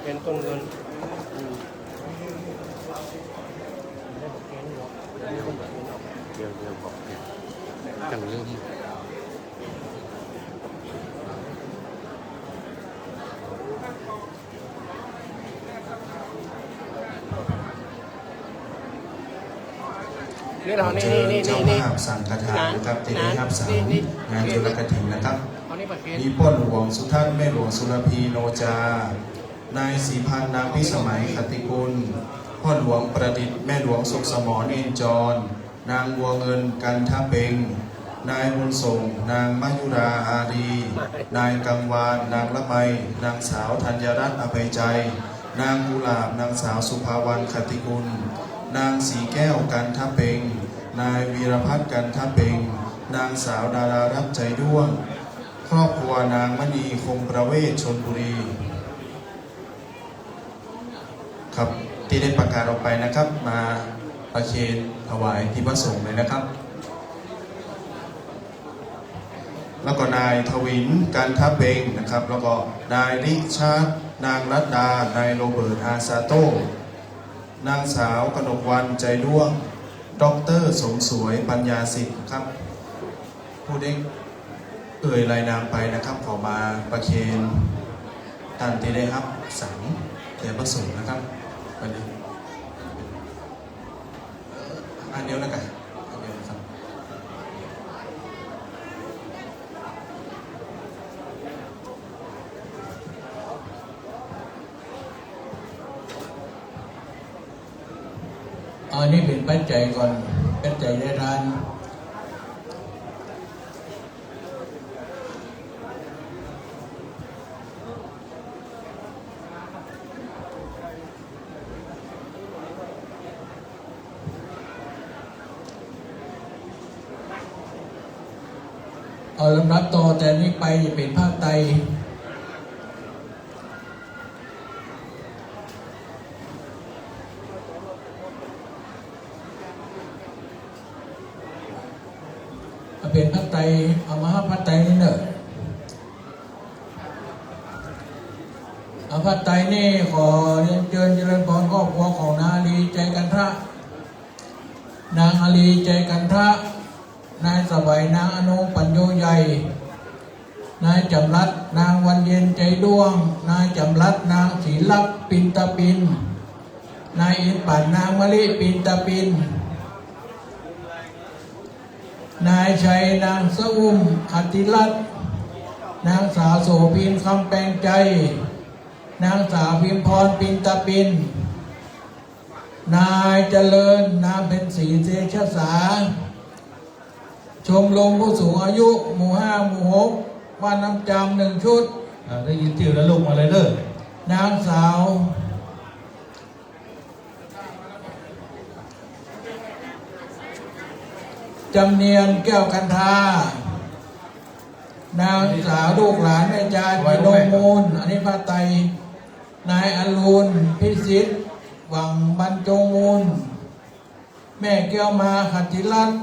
เป็นต้นเงินเดี๋ยวบอกจังเริ่มนี่เรานี่เจ้าภาพสังฆทานนะครับที่ได้รับสารงานจุลกฐินนะครับมีพ่อหลวงสุทัศน์แม่หลวงสุรพีโนจานายศรีพันธ์นางพิสมัยคติกุลพ่อหลวงประดิษฐ์แม่หลวงสุขสมรเอนจรนางบัวเงินกันทเปงนายบุญส่งนางมายุราอารีนายกังวานนางละไมนางสาวธัญรัตน์อภัยใจนางกุหลาบนางสาวสุภาวรรณคติกุลนางสีแก้วกันทเปงนายวีรพัฒน์กันทเปงนางสาวดารารับใจด้วงครอบครัวนางมณีคงประเวศชลบุรีครับที่ได้ประกาศออกไปนะครับมาประเคนถวายที่พระสงฆ์เลยนะครับแล้วก็นายทวินกันทเปงนะครับแล้วก็นายริชาร์ดนางรัตดานายโรเบิร์ตอาซาโต้นางสาวกนกวรรณใจด้วงดร.สมสวยปัญญาสิทธิ์ครับผู้ได้เอ่ยรายนามไปนะครับขอมาประเคนท่านที่ได้รับสังแด่พระสงฆ์นะครับวันนี้อันเดียวนะกันอันเดียวนะครับอันนี้เป็นปัจจัยก่อนปัจจัยในร้านเอาลำดับต่อแต่นี้ไปเป็นภาคไตเป็นภาคไตเอามาภาคไตนี่เนอะเอาภาคไตนี่ขอเรียนเชิญเจริญพรครอบครัวของนางอาลีใจกันทะนางอาลีใจกันทะนายสบายนางอนุปัญโยใหญ่นายจำรัด นางวันเย็นใจด้วงนายจำรัดนางศรีลักษณ์ปินตะปินนายอินปั่นนางมะลิปินตะปินนายชัยนางสะอุ้มอติรัตน์นางสาวโสพินคำแปลงใจนางสาวพิมพรปินตะปินนายเจริญนามเป็นศรีเทชสาชมรมผู้สูงอายุหมู่5หมู่6บ้านน้ำจำ1 ชุดได้ยินชื่อแล้วลูกมาเลยเด้อน างสาวจำเนียนแก้วกันทานางสาวลูกหลานแม่จายพินงมูลอันนี้พระไตรนายอรุณพิสิทธิ์หวังบรรจงมูลแม่แก้วมาขัตติรัตน์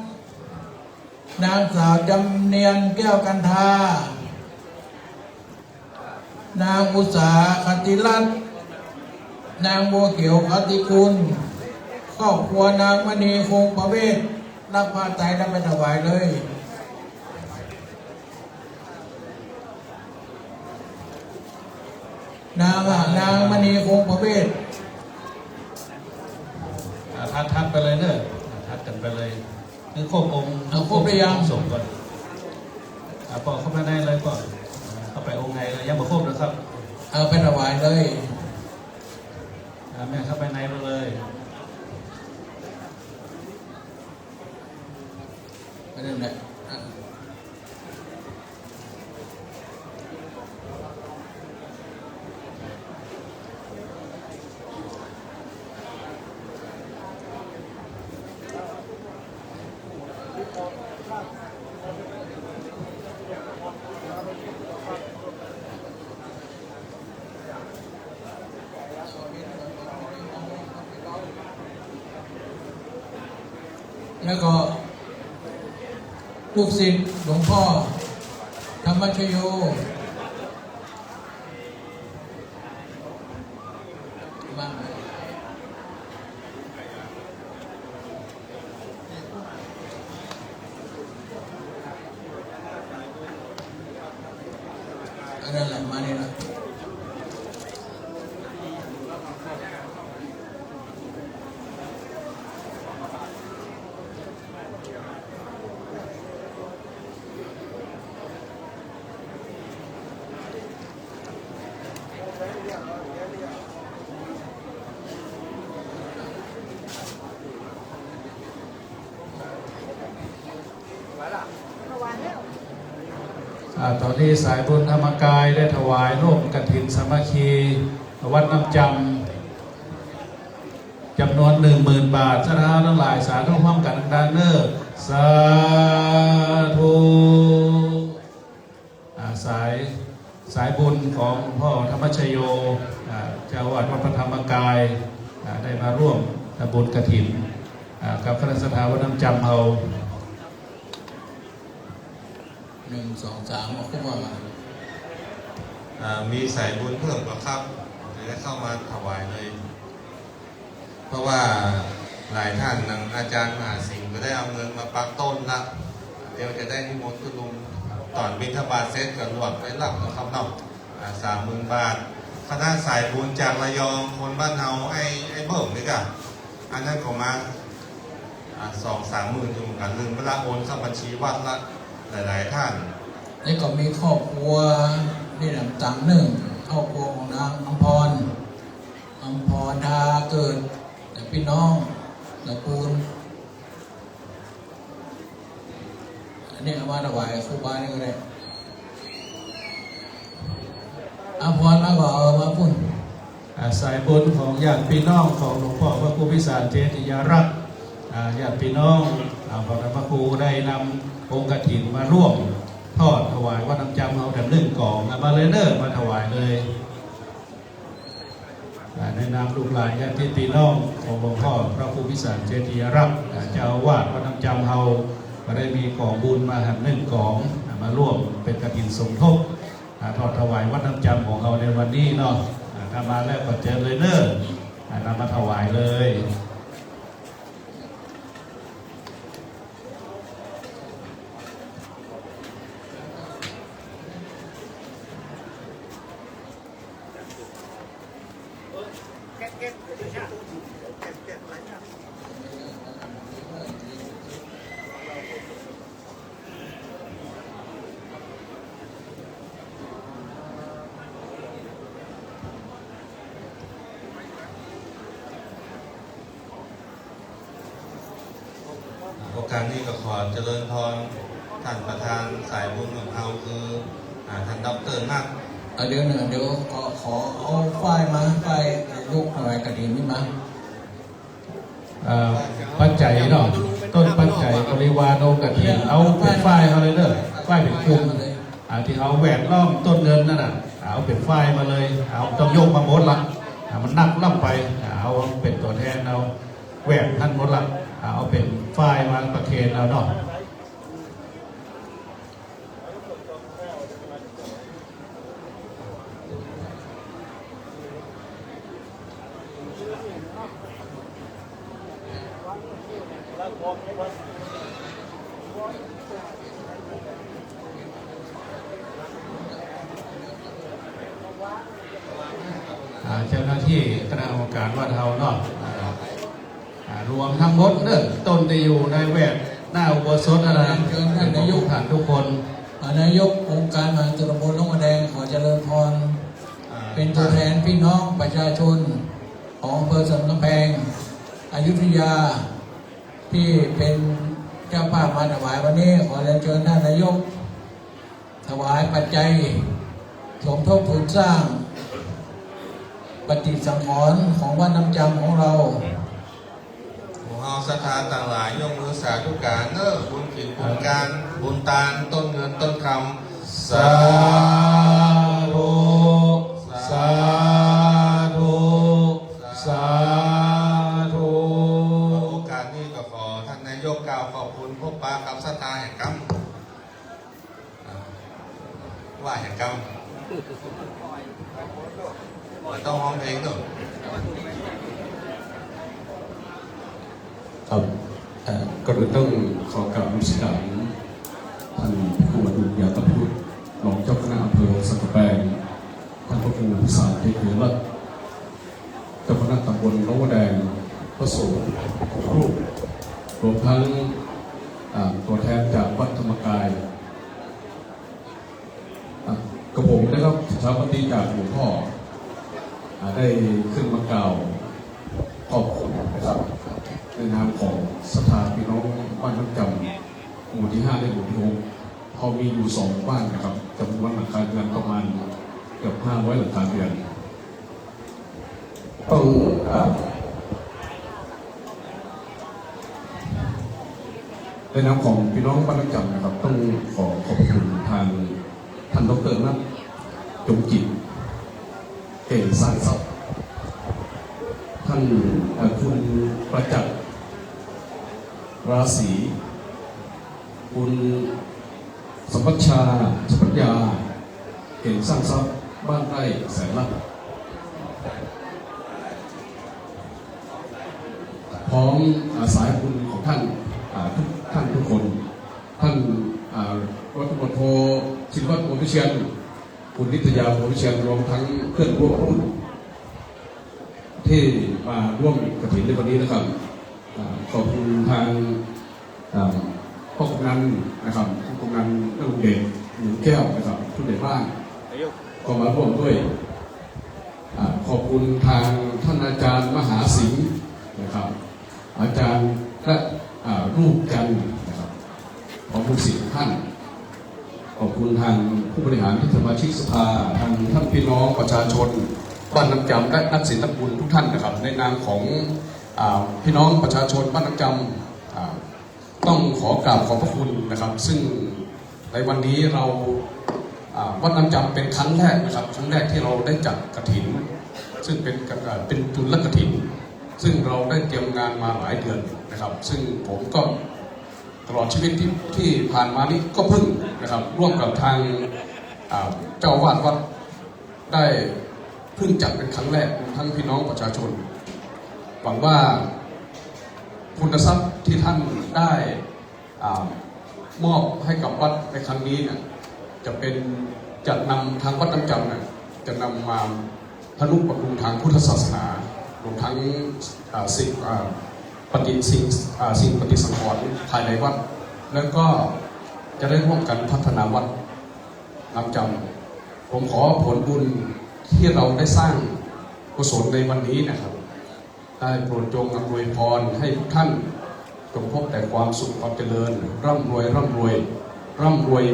นางสาวจำเนียนแก้วกันทานางอุษาขัตติรัตน์นางบัวเขียวขัตติคุณครอบครัวนางมณีคงประเวศรับผ้าไตรนำไปถวายเลยนางมณีคงประเวศ ทัดไปเลยเด้อทัดกันไปเลยนึกครบองค์ครบส่งก่อนปอเข้ามาได้เลยก่อนเข้าไปองค์ไงเลยยังบ่ครบนะครับไปถวายเลยแม่เข้าไปในมาเลยนั่นแหละแล้วก็ลูกศิษย์หลวงพ่อธรรมชโยบ้างอันนั้นแหละมาเนี่ยนะตอนนี้สายบุญธรรมกายได้ถวายร่วมกฐินสามัคคีวัดน้ำจำจำนวน 10,000 บาทสาธุทั้งหลายสาธุพร้อมกันดังๆเน้อสาธุสายบุญของพ่อธรรมชโยเจ้าอาวาสวัดพระธรรมกายได้มาร่วมบุญกฐินกับคณะสถาวัดน้ำจำเรา1 2 3มาคุ้มมามีสายบุญเพิ่มก็ครับจะเข้ามาถวายเลย เพราะว่าหลายท่านนางอาจารย์มหาสิงห์ก็ได้เอาเงินมาปักต้นละเดี๋ยวจะได้นิมนต์คุณลุงตอนบิณฑบาตเสร็จกับหลวดไปรับนะครับเนาะ30,000 บาทคณะสายบุญจากระยองคนบ้านเฮาไอ้เบิ่มนี่กะอันนั้นก็มา2-3 หมื่นอยู่เหมือนกันลืมเวลาโอนเข้าบัญชีวัดละหลายๆท่านแล้วก็มีครอบครัวนี่ลำตัง1ครอบครัวของนางอัมพรทาเกิดแต่พี่น้องตระกูลอันนี้เอามาถวายครูบานี่ก็ได้อัมพรมาก็เอามาพุ่นสายบุญของญาติพี่น้องของหลวงพ่อพระครูพิสารเจติยารักษ์ญาติพี่น้องพระครูได้นำองค์กฐินมาร่วมทอดถวายวัดน้ำจำเอาแต่1 กล่องมาเลยเด้อมาถวายเลยในนามลูกหลานญาติพี่น้องของหลวงพ่อพระครูพิสารเจติยารักษ์เจ้าอาวาสวัดน้ำจำเราก็ได้มีกล่องบุญมา1 กล่องมาร่วมเป็นกฐินสมทบทอดถวายวัดน้ำจำของเราในวันนี้เนาะถ้ามาแล้วก็เจอเลยเด้อนำมาถวายเลย โอกาสนี้ก็ขอเจริญพรท่านประธานสายบุญของเราคือท่านดร.นัก เดี๋ยวขอเอาไฟล์มาไฟล์ลูกหน่อยกระดิ่งนี่มา ปัจจัยเนาะต้นปัจจัยบริวารโอกฐินเอาเป็นฝ้ายมาเลยเด้อฝ้ายเป็นกลุ่มที่เขาแหวกล้อมต้นเงินนั่นน่ะเอาเป็นฝ้ายมาเลยเอาต้องโยกมาหมดละมันนักล่ำไปเอาเป็นตัวแทนเอาแหวกท่านหมดละเอาเป็นฝ้ายมาประเคนเอาเนาะเจ้าหน้าที่คณะกรรมการวัดเฮาเนาะรวมทั้งหมดเนอะต้นที่อยู่ในแวดหน้าอุโบสถอะไรท่านนายกผ่านทุกคนนายกองค์การมหาตำบลหนองมะแดงขอเจริญพรเป็นตัวแทนพี่น้องประชาชนของอำเภอสันกำแพงอยุธยาที่เป็นเจ้าภาพมาถวายวันนี้ขอเรียนเชิญท่านนายกถวายปัจจัยสมทบทุนสร้างปฏิสังขรณ์ของวัดน้ำจำของเราศรัทธาต่างหลายยกมือสาธุการเนอะบุญขินบุญการบุญตาลต้นเงินต้นคำสาธุสาธุสาธุโอกาสนี้ก็ขอท่านนายกกล่าวขอบคุณพวกป้าคำศรัทธาแห่งกรรมว่าแห่งกรรมต้องร้องเพลงหน่อยครับก็เลยต้องขอกราบนมัสการท่านครูอดุลยาตพุทธรองเจ้าคณะอำเภอสันกำแพงท่านพระครูพิสารเทพรัตน์เจ้าคณะตำบลหนองมะแดงพระสงฆ์รูปรวมทั้งตัวแทนจากวัดธรรมกายกระผมนะครับสถาปนิกจากหลวงพ่อได้ขึ้นมากล่าวขอบคุณนะครับในนามของศรัทธาพี่น้องบ้านน้ำจำหมู่ที่5และหมู่ที่6เขามีอยู่2บ้านนะครับจำนวนหลังคาเรือนประมาณเกือบ500หลังคาเรือนต้องในนามของพี่น้องบ้านน้ำจำนะครับต้องขอขอบคุณทางท่านดร.นัทจงจิตเก่งสายศัพท์ท่านคุณประจักษ์ราศีคุณสัมปชาสัพยาเก่งสร้างทรัพย์บ้านไร่แสนลักพร้อมสายบุญของท่านทุกคนท่านรัฐมนตรีชินวัตรโอวิเชียนคุณนิตยาโอวิเชียนรวมทั้งเพื่อนร่วมรุ่นที่มาร่วมกฐินในวันนี้นะครับขอบคุณทางพ่อกำนันนะครับพ่อกำนันนักลุงเด่นหนุนแก้วนะครับผู้ใหญ่บ้านก็มาร่วมด้วยขอบคุณทางท่านอาจารย์มหาสิงห์นะครับอาจารย์และรูปจันทร์นะครับขอบคุณศิษย์ท่านขอบคุณทางผู้บริหารที่สมาชิกสภาทางท่านพี่น้องประชาชนบ้านน้ำจำและนักศิลปบุญทุกท่านนะครับในนามของพี่น้องประชาชนบ้านน้ำจำต้องขอกราบขอบพระคุณนะครับซึ่งในวันนี้เราวัดน้ำจำเป็นครั้งแรกนะครับครั้งแรกที่เราได้จัดกฐินซึ่งเป็นจุลกฐินซึ่งเราได้เตรียมงานมาหลายเดือนนะครับซึ่งผมก็ตลอดชีวิตที่ผ่านมานี้ก็เพิ่งนะครับร่วมกับทางเจ้าอาวาสวัดได้เพิ่งจัดเป็นครั้งแรกทั้งพี่น้องประชาชนหวังว่าคุณทรัพย์ที่ท่านได้มอบให้กับวัดในครั้งนี้เนี่ยจะนำทางวัดน้ำจำเนี่ยจะนำมาทนุบำรุงทางพุทธศาสนา รวมทั้งสิ่งปฏิสังขรณ์ภายในวัดแล้วก็จะได้ร่วมกันพัฒนาวัดน้ำจำผมขอผลบุญที่เราได้สร้างกุศลในวันนี้นะครับได้โปรดจงอำนวยพรให้ทุกท่านจงพบแต่ความสุขความเจริญร่ำรวย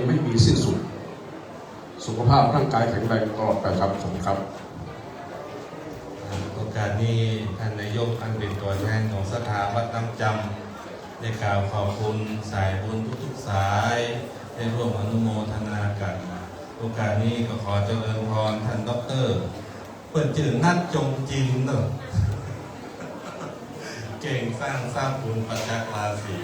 ไม่มีสิ้นสุดสุขภาพร่างกายแข็งแรงตลอดไปครับผมครับโอกาสนี้ท่านนายกอันเป็นตัวแทนของสถาวัดน้ำจำได้กล่าวขอบคุณสายบุญทุกๆสายได้ร่วมอนุโมทนากันโอกาสนี้ก็ขอเจริญพรท่านด็อกเตอร์เปิดจื่อนัดจงจินเนอะเก่งสร้างบุญประจักษ์ราศี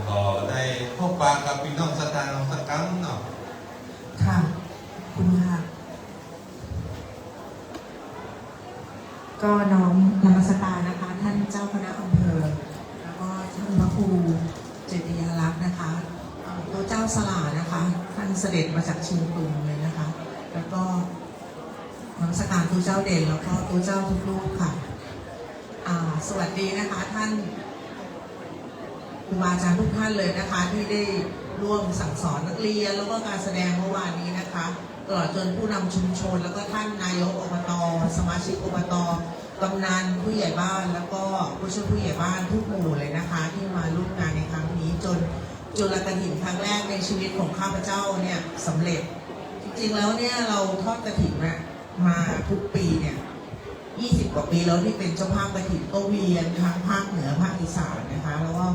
ขอได้พบปะกับพี่น้องสถานสักครั้งเนาะค่ะคุณค่ะก็น้อมนมัสการนะคะท่านเจ้าคณะอำเภอแล้วก็ท่านพระครูเจติยาลักษณ์นะคะตัวเจ้าสลานะคะท่านเสด็จมาจากเชียงตุงเลยนะคะแล้วก็นมัสการตัวเจ้าเด่นแล้วก็ตัวเจ้าทุกรูปค่ะสวัสดีนะคะท่านครูบาอาจารย์ทุกท่านเลยนะคะที่ได้ร่วมสั่งสอนนักเรียนแล้วก็การแสดงเมื่อวานนี้นะคะตลอดจนผู้นำชุมชนแล้วก็ท่านนายกอบต.สมาชิกอบต.กำนันผู้ใหญ่บ้านแล้วก็ผู้ช่วยผู้ใหญ่บ้านทุกหมู่เลยนะคะที่มาร่วมงานในครั้งนี้จนจุลกฐินครั้งแรกในชีวิตของข้าพเจ้าเนี่ยสำเร็จจริงๆแล้วเนี่ยเราทอดกฐินมาทุกปีเนี่ย20 กว่าปีแล้วที่เป็นเจ้าภาพกฐินก็เวียนทั้งภาคเหนือภาคอีสานนะคะแล้วก็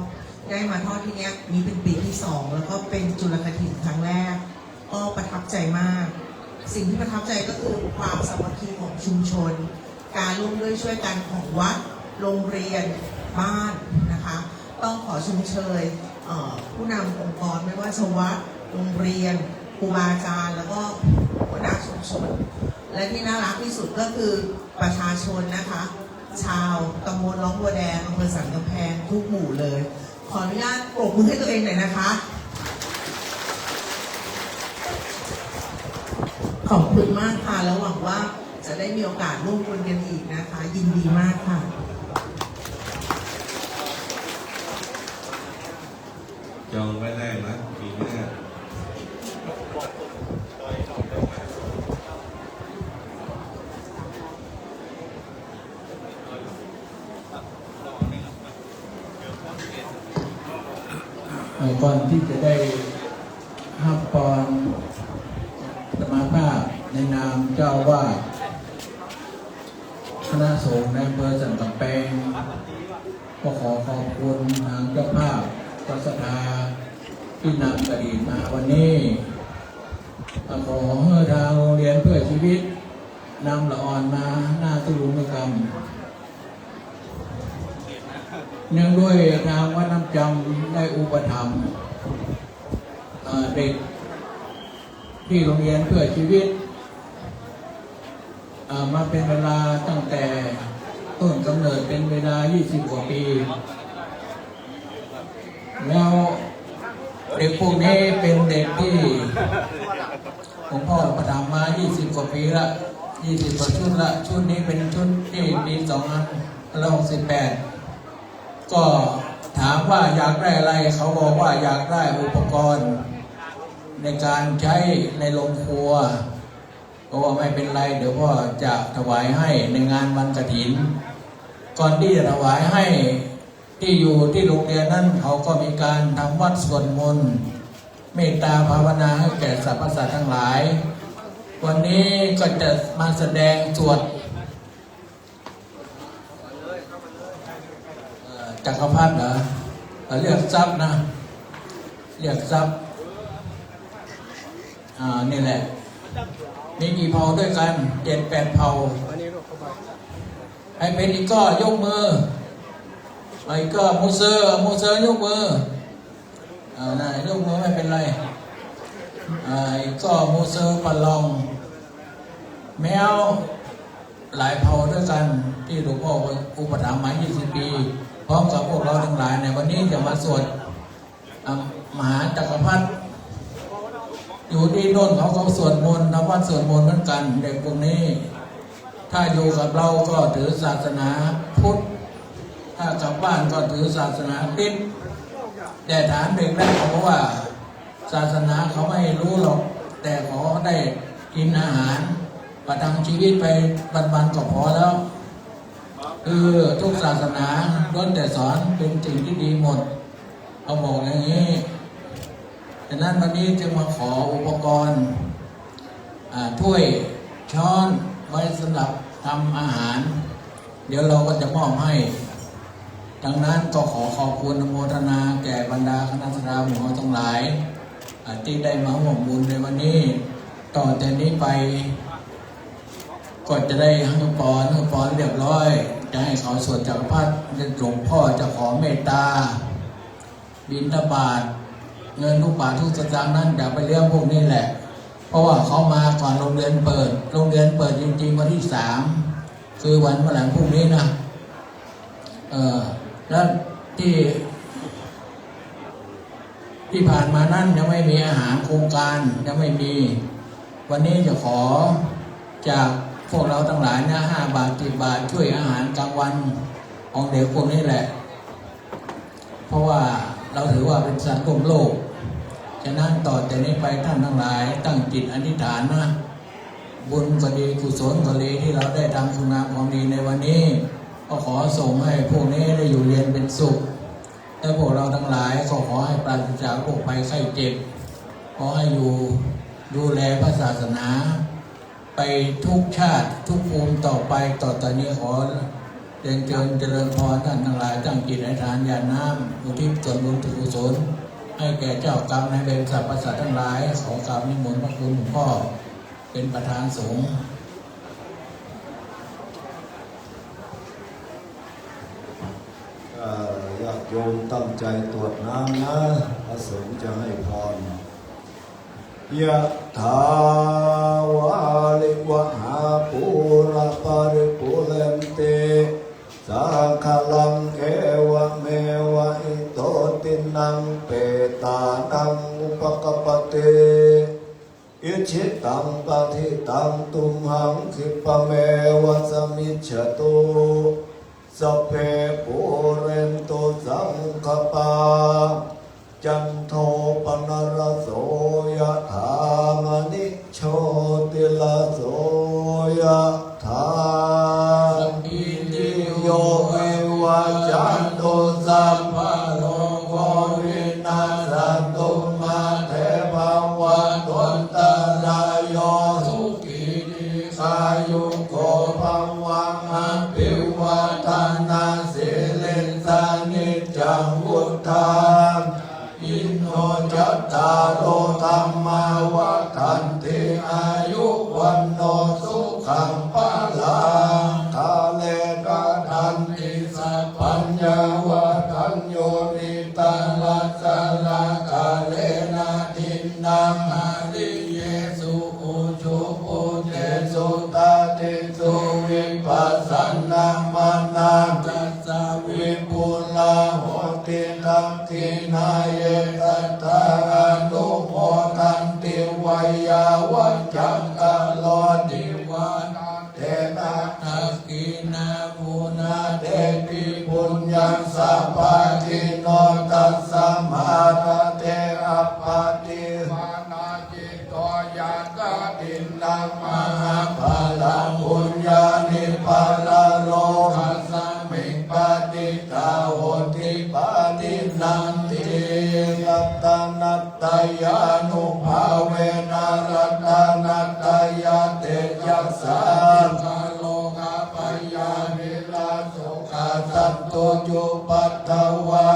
ได้มาทอดที่นี้นี้เป็นปีที่2แล้วก็เป็นจุลกฐินครั้งแรกก็ประทับใจมากสิ่งที่ประทับใจก็คือความสามัคคีของชุมชนการร่วมด้วยช่วยกันของวัดโรงเรียนบ้านนะคะต้องขอชมเชยผู้นำองค์กรไม่ว่าจะวัดโรงเรียนครูบาอาจารย์แล้วก็หัวหน้าชุมชนและที่น่ารักที่สุดก็คือประชาชนนะคะชาวตำบลหนองบัวแดงอำเภอสันกำแพงทุกหมู่เลยขออนุญาตปรบมือให้ตัวเองหน่อยนะคะขอบคุณมากค่ะแล้วหวังว่าจะได้มีโอกาสร่วมบุญกันอีกนะคะยินดีมากค่ะจองไว้ได้ไหมปีหน้าก่อนที่จะได้ห้ามปอนสมาภาพในนามเจ้าวาดคณะสงฆ์ในอำเภอสันกำแพงก็ขอขอบคุณทางเจ้าภาพพระสภาที่นำกฐินมาวันนี้ขอให้ทางโรงเรียนเพื่อชีวิตนำละอ่อนมาหน้าตุลุงกรรมเนื่องด้วยทางวัดน้ำจำได้อุปถัมภ์เด็กที่โรงเรียนเพื่อชีวิตมาเป็นเวลาตั้งแต่ต้นกำเนิดเป็นเวลา20 กว่าปีแล้วเด็กพวกนี้เป็นเด็กที่ผมพ่อประทำมา20 กว่าปีละ20 กว่าชุดละชุดนี้เป็นชุดที่มี2568ก็ถามว่าอยากได้อะไรเขาบอกว่าอยากได้อุปกรณ์ในการใช้ในโรงครัวก็ว่าไม่เป็นไรเดี๋ยวพ่อจะถวายให้ในงานวันกฐินก่อนที่จะถวายให้ที่อยู่ที่โรงเรียนนั้นเขาก็มีการทำวัดสวดมนต์เมตตาภาวนาให้แก่สรรพสัตว์ทั้งหลายวันนี้ก็จะมาแสดงสวดจักรพรรดิเหรอเรียกทรัพย์นะเรียกทรัพย์นี่แหละมีกี่เผ่าด้วยกัน7-8 เผ่าไอ้เป็นอีกก็ยกมือไอ้ก็มูเซอร์ยกมือน่ะยกมือไม่เป็นไรไอ้ก็มูเซอร์ปลองแมวหลายเผ่าด้วยกันที่หลวงพ่ออุปถัมภ์มา20 ปีพร้อมกับพวกเราทั้งหลายในวันนี้จะมาสวดมหาจักรพรรดิอยู่ที่โน่นเขาสวดมนต์ทำวัดสวดมนต์เหมือนกันเด็กพวกนี้ ถ้าอยู่กับเราก็ถือศาสนาพุทธถ้ากลับบ้านก็ถือศาสนาคริสต์แต่ถามเด็กได้เขาว่าศาสนาเขาไม่รู้หรอกแต่ขอได้กินอาหารประทังชีวิตไปวันๆก็พอแล้วคือทุกศาสนาล้วนแต่สอนเป็นสิ่งที่ดีหมดเขาบอกอย่างนี้ฉะนั้นวันนี้จึงมาขออุปกรณ์ถ้วยช้อนไว้สำหรับทำอาหารเดี๋ยวเราก็จะมอบให้ดังนั้นก็ขอขอบคุณอนุโมทนาแก่บรรดาคณะสัตยาหมู่ทั้งหลายที่ได้มาร่วมบุญในวันนี้ต่อแต่นี้ไปก็จะได้ให้ปอนเรียบร้อยจะให้เขาสวดจักรพรรดิหลวงพ่อจะขอเมตตาบิณฑบาตเงินทุกบาททุกสตางค์นั้นอย่าไปเลี้ยงพวกนี้แหละเพราะว่าเขามาก่อนโรงเรียนเปิดจริงๆวันที่3คือวันมะรืนพรุ่งนี้นะแล้วที่ผ่านมานั้นยังไม่มีอาหารโครงการยังไม่มีวันนี้จะขอจากพวกเราทั้งหลายนะ5 บาท10 บาทช่วยอาหารกลางวันของเด็กพวกนี้แหละเพราะว่าเราถือว่าเป็นสัตว์ร่วมโลกฉะนั้นต่อแต่นี้ไปท่านทั้งหลายตั้งจิตอธิษฐานนะบุญก็ดีกุศลก็ดีที่เราได้ทำคุณงามความดีในวันนี้ก็ขอส่งให้พวกนี้ได้อยู่เรียนเป็นสุขและพวกเราทั้งหลายก็ขอให้ปราศจากโรคภัยไข้เจ็บขอให้อยู่ดูแลพระศาสนาไปทุกชาติทุกภูมิต่อไปต่อนี้ขอเรียนเจริญพรท่านทั้งหลายตั้งจิตอธิษฐานญาณน้ำอุทิศส่วนบุญกุศลให้แก่เจ้ากรรมนายเวรสรรพสัตว์ทั้งหลายขอกราบนิมนต์พระคุณหลวงพ่อเป็นประธานสงฆ์ญาติโยมตั้งใจตรวจน้ำนะพระสงฆ์จะให้พรยะถาวาลิวหาปูราปาริปุเรนติสังฆลังเอวะเมวะอิโตตินังเปตานังอุปกปติอิชิตังปะทิตังตุมหังคิปะเมวะสมิจฉตุสัพเพปุเรนตุสังฆปาจันโทปนรโสยถามณิโชติลโสยถาสัพพิติโยวิวัจจันตุสัพพะโลกวินาศตุมาเทภวันตุตรายโยสุขีติขายุโกภวังอภิวาทนาสิริสานิจังวุฒาอินโนจัตตารโอธรรมาวัฏันติอายุวันโนสุขังพลังคาเลกะทันติสัพพัญญาวัฏัญโยนิตาลัสสะลากาเลนะทินนังอาลิเยสุอุชุปุเตสุตาติสุวิปัสสนามานังตัสสะวิปุลาโหติทังทินาเยตัตตาอนุโมทันติวัยยาวัจจังกะโลดิวานาเตนะทักขินาภูนาเตปิปุญญังสัพพะทิโนตัสสะมาระเตอัปปติมานาจิตโตยากะตินังมหาภาลังปุญญานิปาลโลหัสมิงปฏิตาโหติปฏินันติรัตนัตตยานุภาเวนะรัตนัตตยาเตจัสสะคาโลกาปยานิลาโสกาสัตโตจุปัตถวา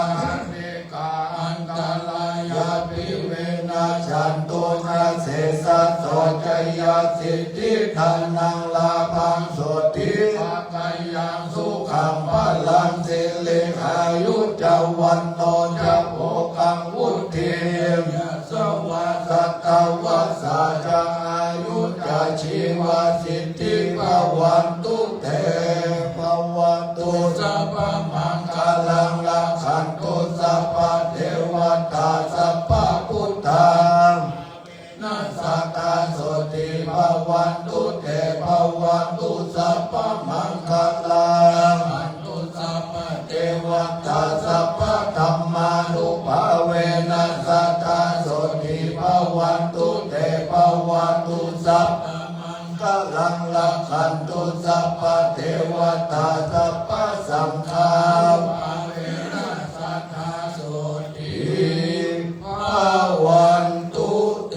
นิกาอันตรายาภิเวนะฉันตุนาเสสะโสจยาสิทธิทานังลาภังโสติปัจจยังสุขังพลังสิริอายุจวันโนจะโภกังวุฒิยะสวะสัตตวะสาจังอายุจะชีวาสิทธิภวันตุเตภวันตุสัพพมังคลังลักขันตุสัพพเทวตาสัพพพุทธังนัสสะกาโสติภวันตุเตภว วันตุสัพพมังคลังอันตุสัพพเทวตาสัพพธัมมานุภาเวนัสสัทธาโสติภวันตุเตภวันตุสัพพมังคลังลักขันตุสัพพเทวตาสัพพสังฆาภาเวนัสสัทธาโสติภวันตุเต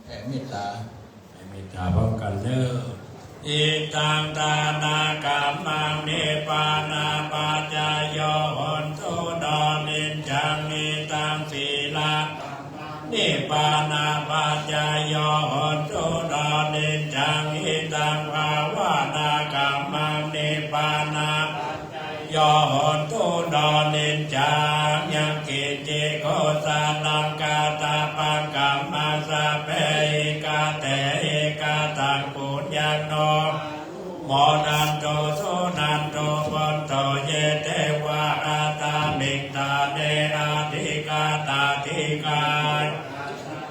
แผ่เมตตาพร้อมกันเด้ออิตังตานากัมมังนิปานาปัจจายโยหนตุดอนิจจังนิตังศีลานิปานาปัจจายโยหนตุดอนิจจังนิตังภาวนากัมมังนิปานาโยหนตุดอนิจจังยังกิจิโกสานังกาตาปังกัมมาสะเปหิกาเตหิกาตังปุญญาโนโมนันโตโสนันโตปันโตเยเตวะอาตามิงตาเนอาทิกาตาทิกา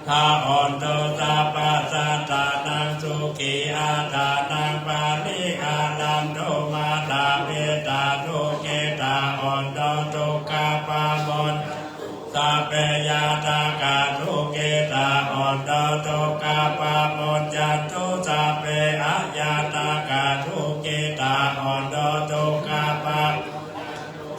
ข้าอ่อนโตตาปัสสะตานังสุขีอาตานังปาลิอานันโตมาตาเวตาโลเกตาอ่อนโตตุกาปามนสัพเพยาตากาทุเกตาอ่อนโตตุกาปามนจันตุสัพเพอะยาตากาทุเกตาอ่อนโตตุกาปา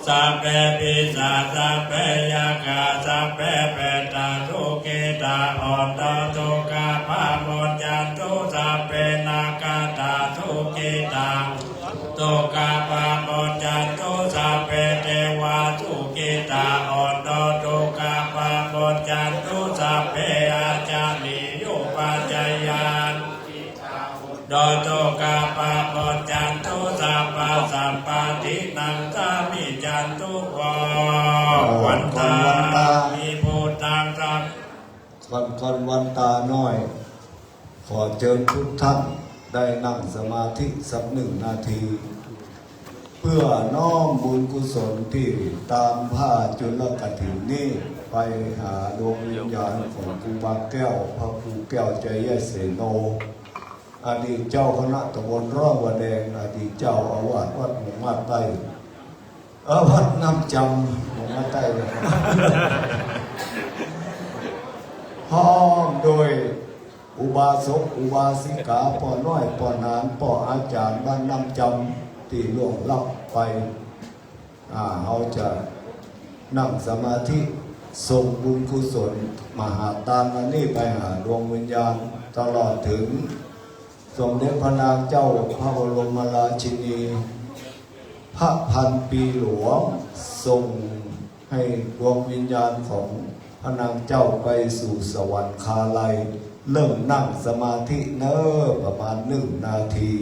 สัพเพปิสาสัพเพยากาสัพเพเปตาทุเกตาอ่อนโตตุกาปามนจันตุสัพเพนาคาตาทุเกตาตุกาปามนจันตุสัพเพเทวาทุเกตาอ่อนโตตุกาปามนจันตุสัพเพอาจาริยุปัจจยานโดตุกาปามนจันตุสัพพะสัมปตินังสามิจันตุวาวันตามีพุทธังสัพวันตาน้อย ขอเชิญทุกท่านได้นั่งสมาธิสัก1 นาที เพื่อน้อมบุญกุศลที่ตามผ้าจุลกฐินนี้ไปหาดวงวิญญาณของครูบาแก้วพระครูแก้วใจแยเสโนอดีตเจ้าคณะตำบลร่องวัวแดงอดีตเจ้าอาวาสวัดหมู่มาใต้วัดน้ำจำหมู่มาใต้เลยพร้อมโดยอุบาสกอุบาสิกาป่อน้อยป่อนานป่ออาจารย์บ้านน้ำจำที่ล่วงลับไปเขาจะนั่งสมาธิส่งบุญกุศลมหาทานอันนี้ไปหาดวงวิญญาณตลอดถึงสมเด็จพระนางเจ้าพระบรมราชินีพระพันปีหลวงส่งให้ดวงวิญญาณของพระนางเจ้าไปสู่สวรรคาลัยเริ่มนั่งสมาธิเนิ่นประมาณ1 นาที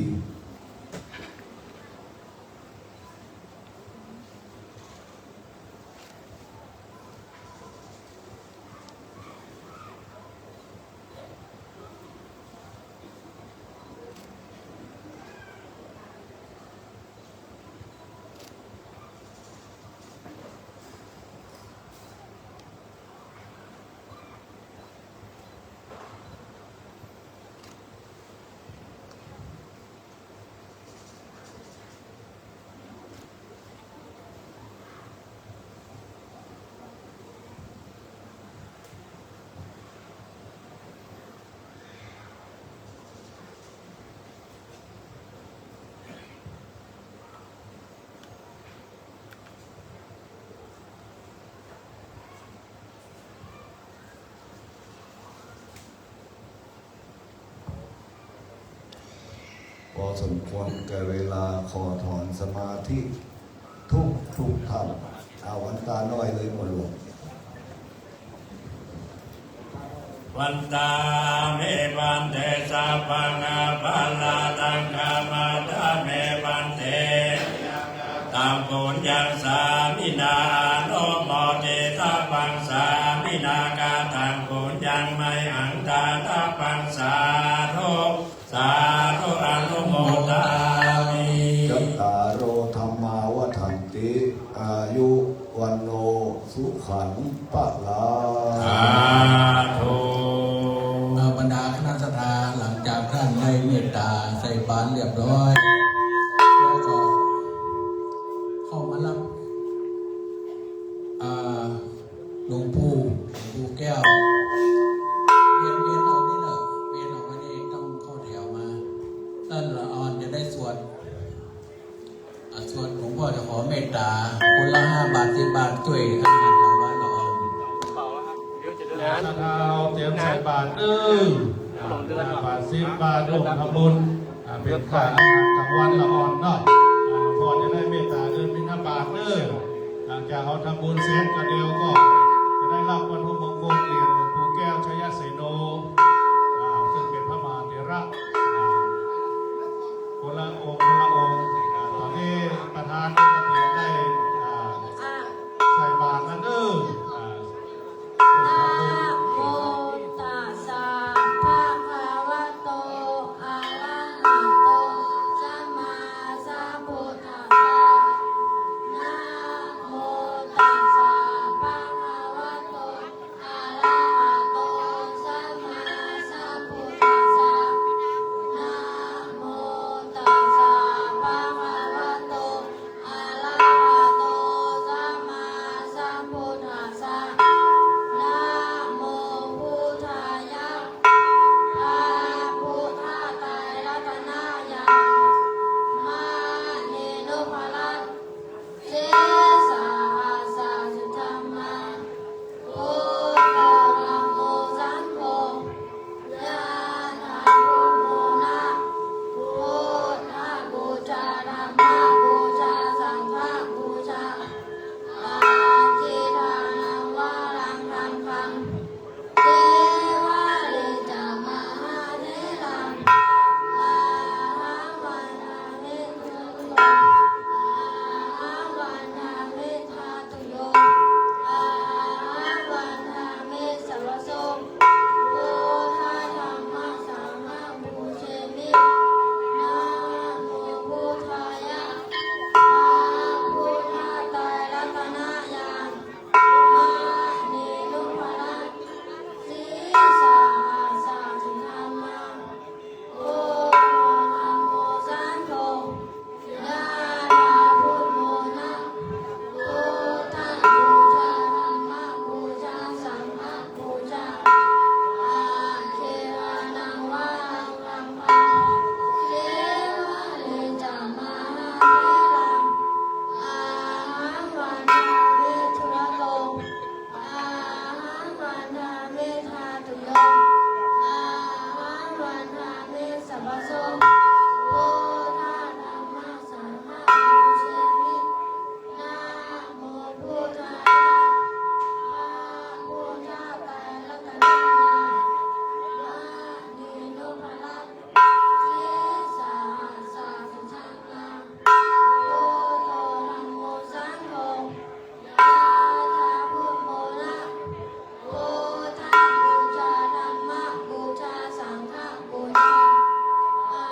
พอสมควรแก่เวลาขอถอนสมาธิทุกท่านเอาวันตาน้อยเลยหมดหลวง วันตาเมบันเตสัพพังอาภาลาตังกามาตาเมบันเตตัมปุญญังสามินาโนโมเตตาปังสามินากาตังปุญญังไมหังตาตาปังสาธุสาธุอนุโมทามิจัตตารโอธรรมาวัฏันติอายุวันโนสุขังปะลาบรรดาคณะสถ ราหลังจากท่านได้เมตตาใส่บาตรเรียบร้อยแล้วก็เข้ามารับหลวงปู่แก้วเวียนเอานี่เนอะเวียนออกมานี่ต้องเข้าแถวมาท่านละอ่อนจะได้สวดหลวงพ่อจะขอเมตตาคนละ5 บาท10 บาทช่วยอาหารเราว่าเราเอา ถ้าเราเตรียมใส่บาตร5 บาท10 บาทร่วมทำบุญเป็นค่าอาหารกลางวันละอ่อนเนาะพอจะได้เมตตาเดินบิณฑบาตหลังจากเขาทำบุญเสร็จก็เดียวก็จะได้รับวัตถุมงคลเหรียญหลวงปู่แก้วชัยเสโนซึ่งเป็นพระมหาเถระคนละองค์ตอนนี้ประธานก็เตรียมได้ใส่บาตรนั่นนะโมตัสสะภะคะวะโตอะระหะโตสัมมาสัมพุทธัสสะนะโมตัสสะภะคะวะโตอะระหะโตสัมมาสัมพุทธัสสะนะโมตัสสะภะคะวะโตอะระหะโตสัมมาสัมพุทธัสสะนะโมพุทธายะพระพุทธไตรรัตนายะมาเนโนภลัสเสสาหัสสะสุธรรมาโอโตธัมโมสังโฆยะถาภูโมนะพุทธบูชาธัมมบูชาสังฆบูชาอาทิทานังวารังคังคังเทวะเลจามหาเทรังอาหังวันนาเมตุโยอาหังวันนาเมธาตุโยอาหังวันนาเมสวะโสโพธาธัมมัสสังฆังบูเชมินะโมพุทธายะพระพุทธไตรรัตนายะมาเนโนภลัสสีสาหัสสะสุธรรมาโอโตธัมโมสังโฆยะถาพุทโมนะพุทธบูชาธัมมบูชาสังฆบูชาอาเควานังวารังคังคังเทวะเลจามหาเทรังอาหังวันนาเมธุระโตอาหังวันนาเมธาตุโยอาหังวันนาเมสัพพโสโพธาธัมมัสสังฆังบูเชมินะโมพุทธายะพระพุทธไตรรัตนายะมาเนโนภลัสสีสาหัสสะสุธรรมาโอโตธัมโมสังโฆยะถาพุทโมนะพุทธบูชาธัมมบูชาสังฆบูชาอา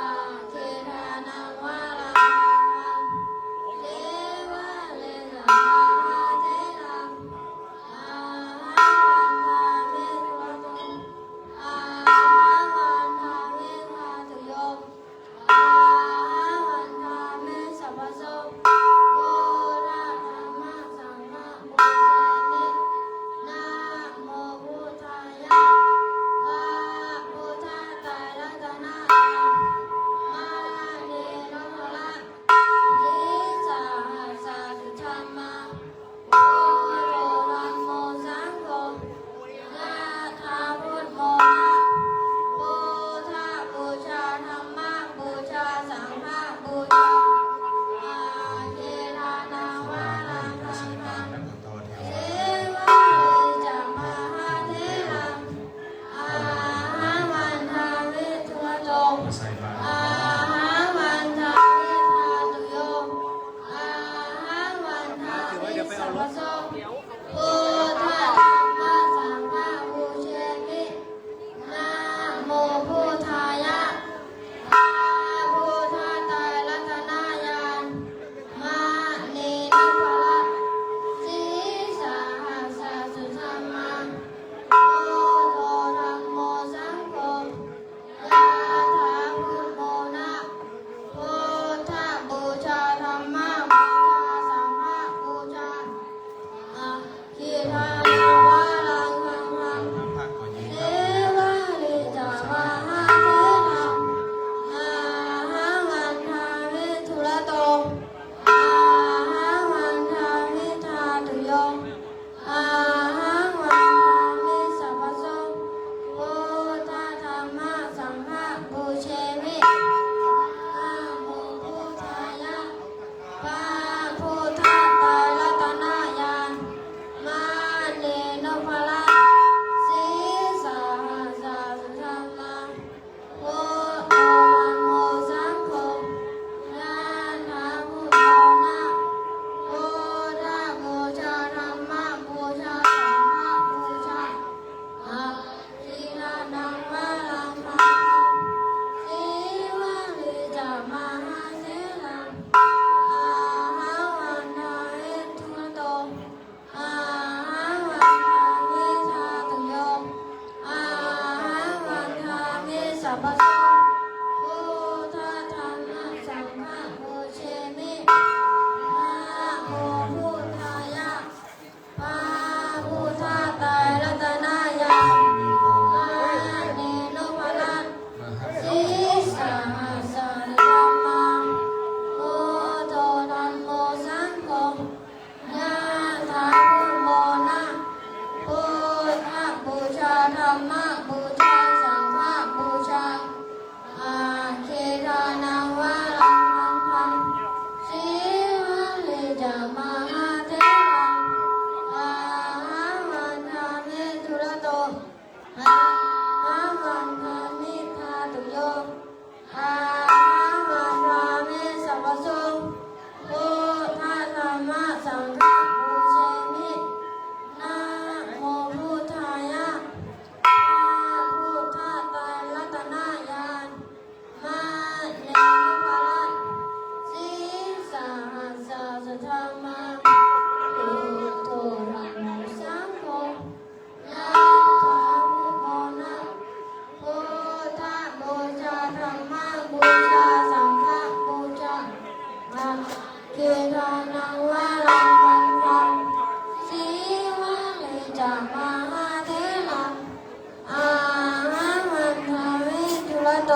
โต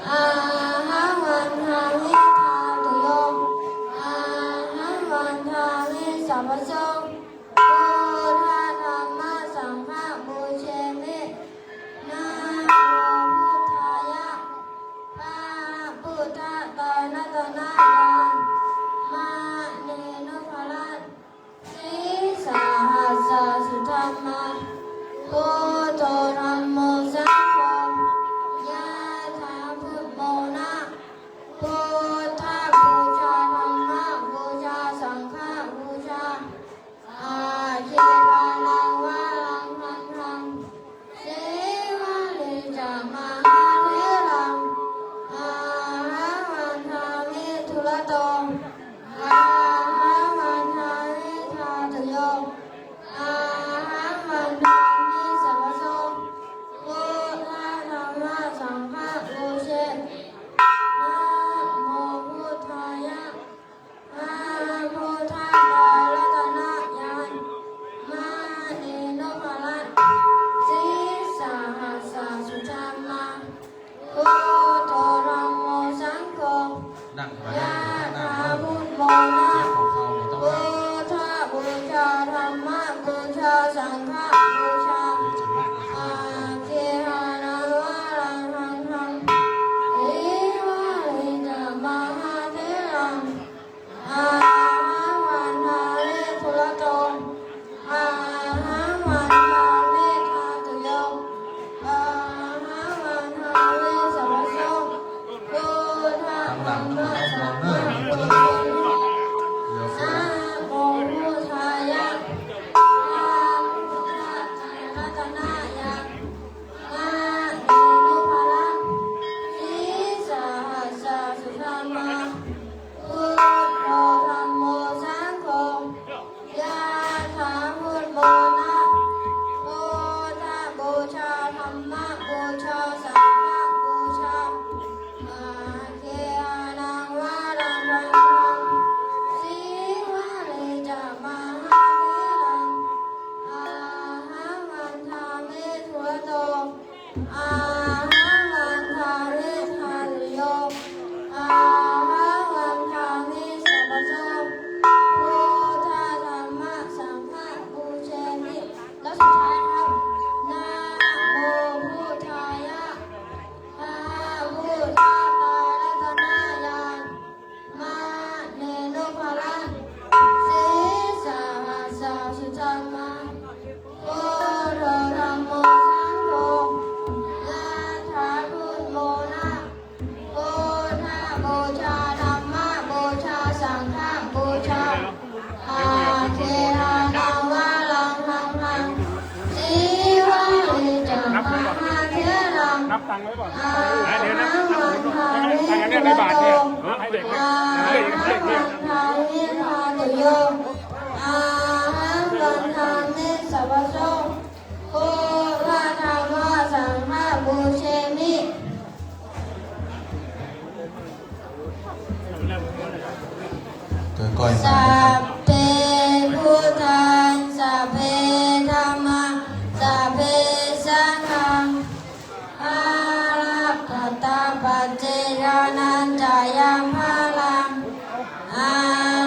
อะหังวันทามิทาตุโยอะหังวันทามิสัพพโสพุทธธัมมะสังฆบูเชมินะโมพุทธายะพระพุทธตานัตนายานมาเนนพลันสีสาหัสสุธรรมะพุทโธธัมโมสังโฆยะถาพุทโมนะพุทธบูชาธัมมะบูชาสังฆบูชาอาเจวานังวาลังทังทังเสวะเลจามหาเถรังอาหังวันทามิทุระโตอาหังวันทามิทาตุโยอาหังวันทามิสัพพโสพุทธธัมมะสังฆบูเชนะโมพุทธายะพระพุทธตารัตนญาณมาเนนพลันสีสาหัสสุธรรมะพุทโธธัมโมสังโฆยะถาพุทโมนะพุทธบูชาธัมมะบูชาสังฆบูชาอาเจหานังวารังทังทังเอวะเรจามหาเถรังอาหังวันทามิทุระโตอาหังวันทามิทาตุโยอาหังวันทามิสัพพโสพุทธธัมมะสังฆบูเชนะโมพุทธายะพระพุทธรัตนญาณมาเนนพลันสีสาหัสสุธรรมะพุทโธธัมโมสังโฆยะถาพุทโมนะพุทธบูชาธัมมะบูชาสังฆบูชาอาเจหานังวารังทังทังสีวะเลจามหาเถรังอาหังวันทามิทุระโตอาหังวันทามิทาตุโยอาหังวันทามิสัพพโสพุทธธัมมะสังฆบูเชมิแล้วสุดท้ายครับนะโมพุทธายะพระพุทธตารัตนญาณมาเนนพลันสีสาหัสสุธรรมะพุทโธธัมโมสังโฆยะถาพุทโมนะพุทธบูชาธัมมะบูชาสังฆบูชาอาเจหานังวาลังทังทังสีวะเลจามหาเถรัง นับตังค์ไว้ก่อน อาหังวันทามิทุระโตอาหังวันทามิทาตุโยอาหังวันทามิสัพพโสพุทธธัมมะสังฆบูเชมิ เกิดก้อยมา สัพเพพุทธังสัพเพธัมมังสัพเพสังฆังอารัปตาปัจเจยานันจายังพลังอา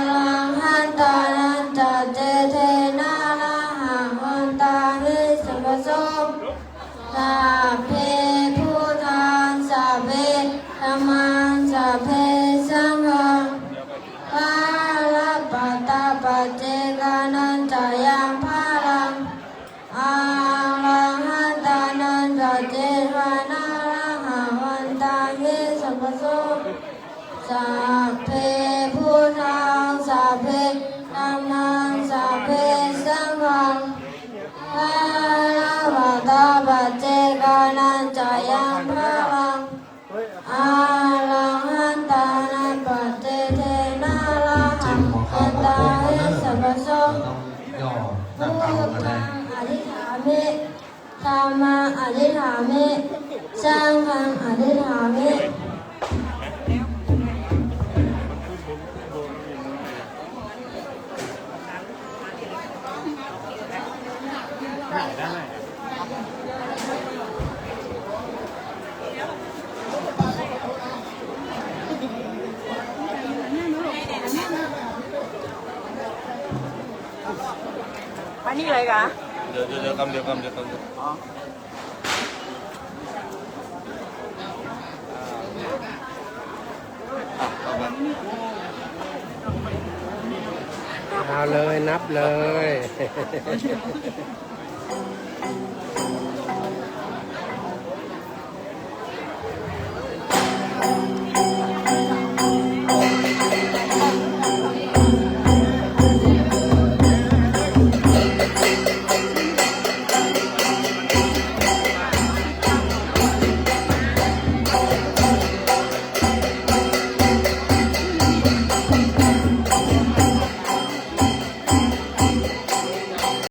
รังหันตานันจเจเทนะระหังวันตาหิสัพพโสสัพเพพุทธังสัพเพธัมมังสัพเพสังฆังอารัปตาปัจเจกานันจายังพลังอารังหันตานันจเจวานาระหังวันตาหิสัพพโสสัพเพพุทธังสัพเพธัมมังสัพเพสังฆังอารัปตาปัจเจกานันจายังพลังอารังหันตานันปัจเจเทนะระหังวันตาหิสัพพโส ย่อ พุ นั่ง ท ตามก็ได้ ธังอธิษฐามิธัมมังอธิษฐามิสังฆังอธิษฐามิ อันนี้อะไรกะ เดี๋ยวกำเดียวอ๋อเอาเลยนับเลย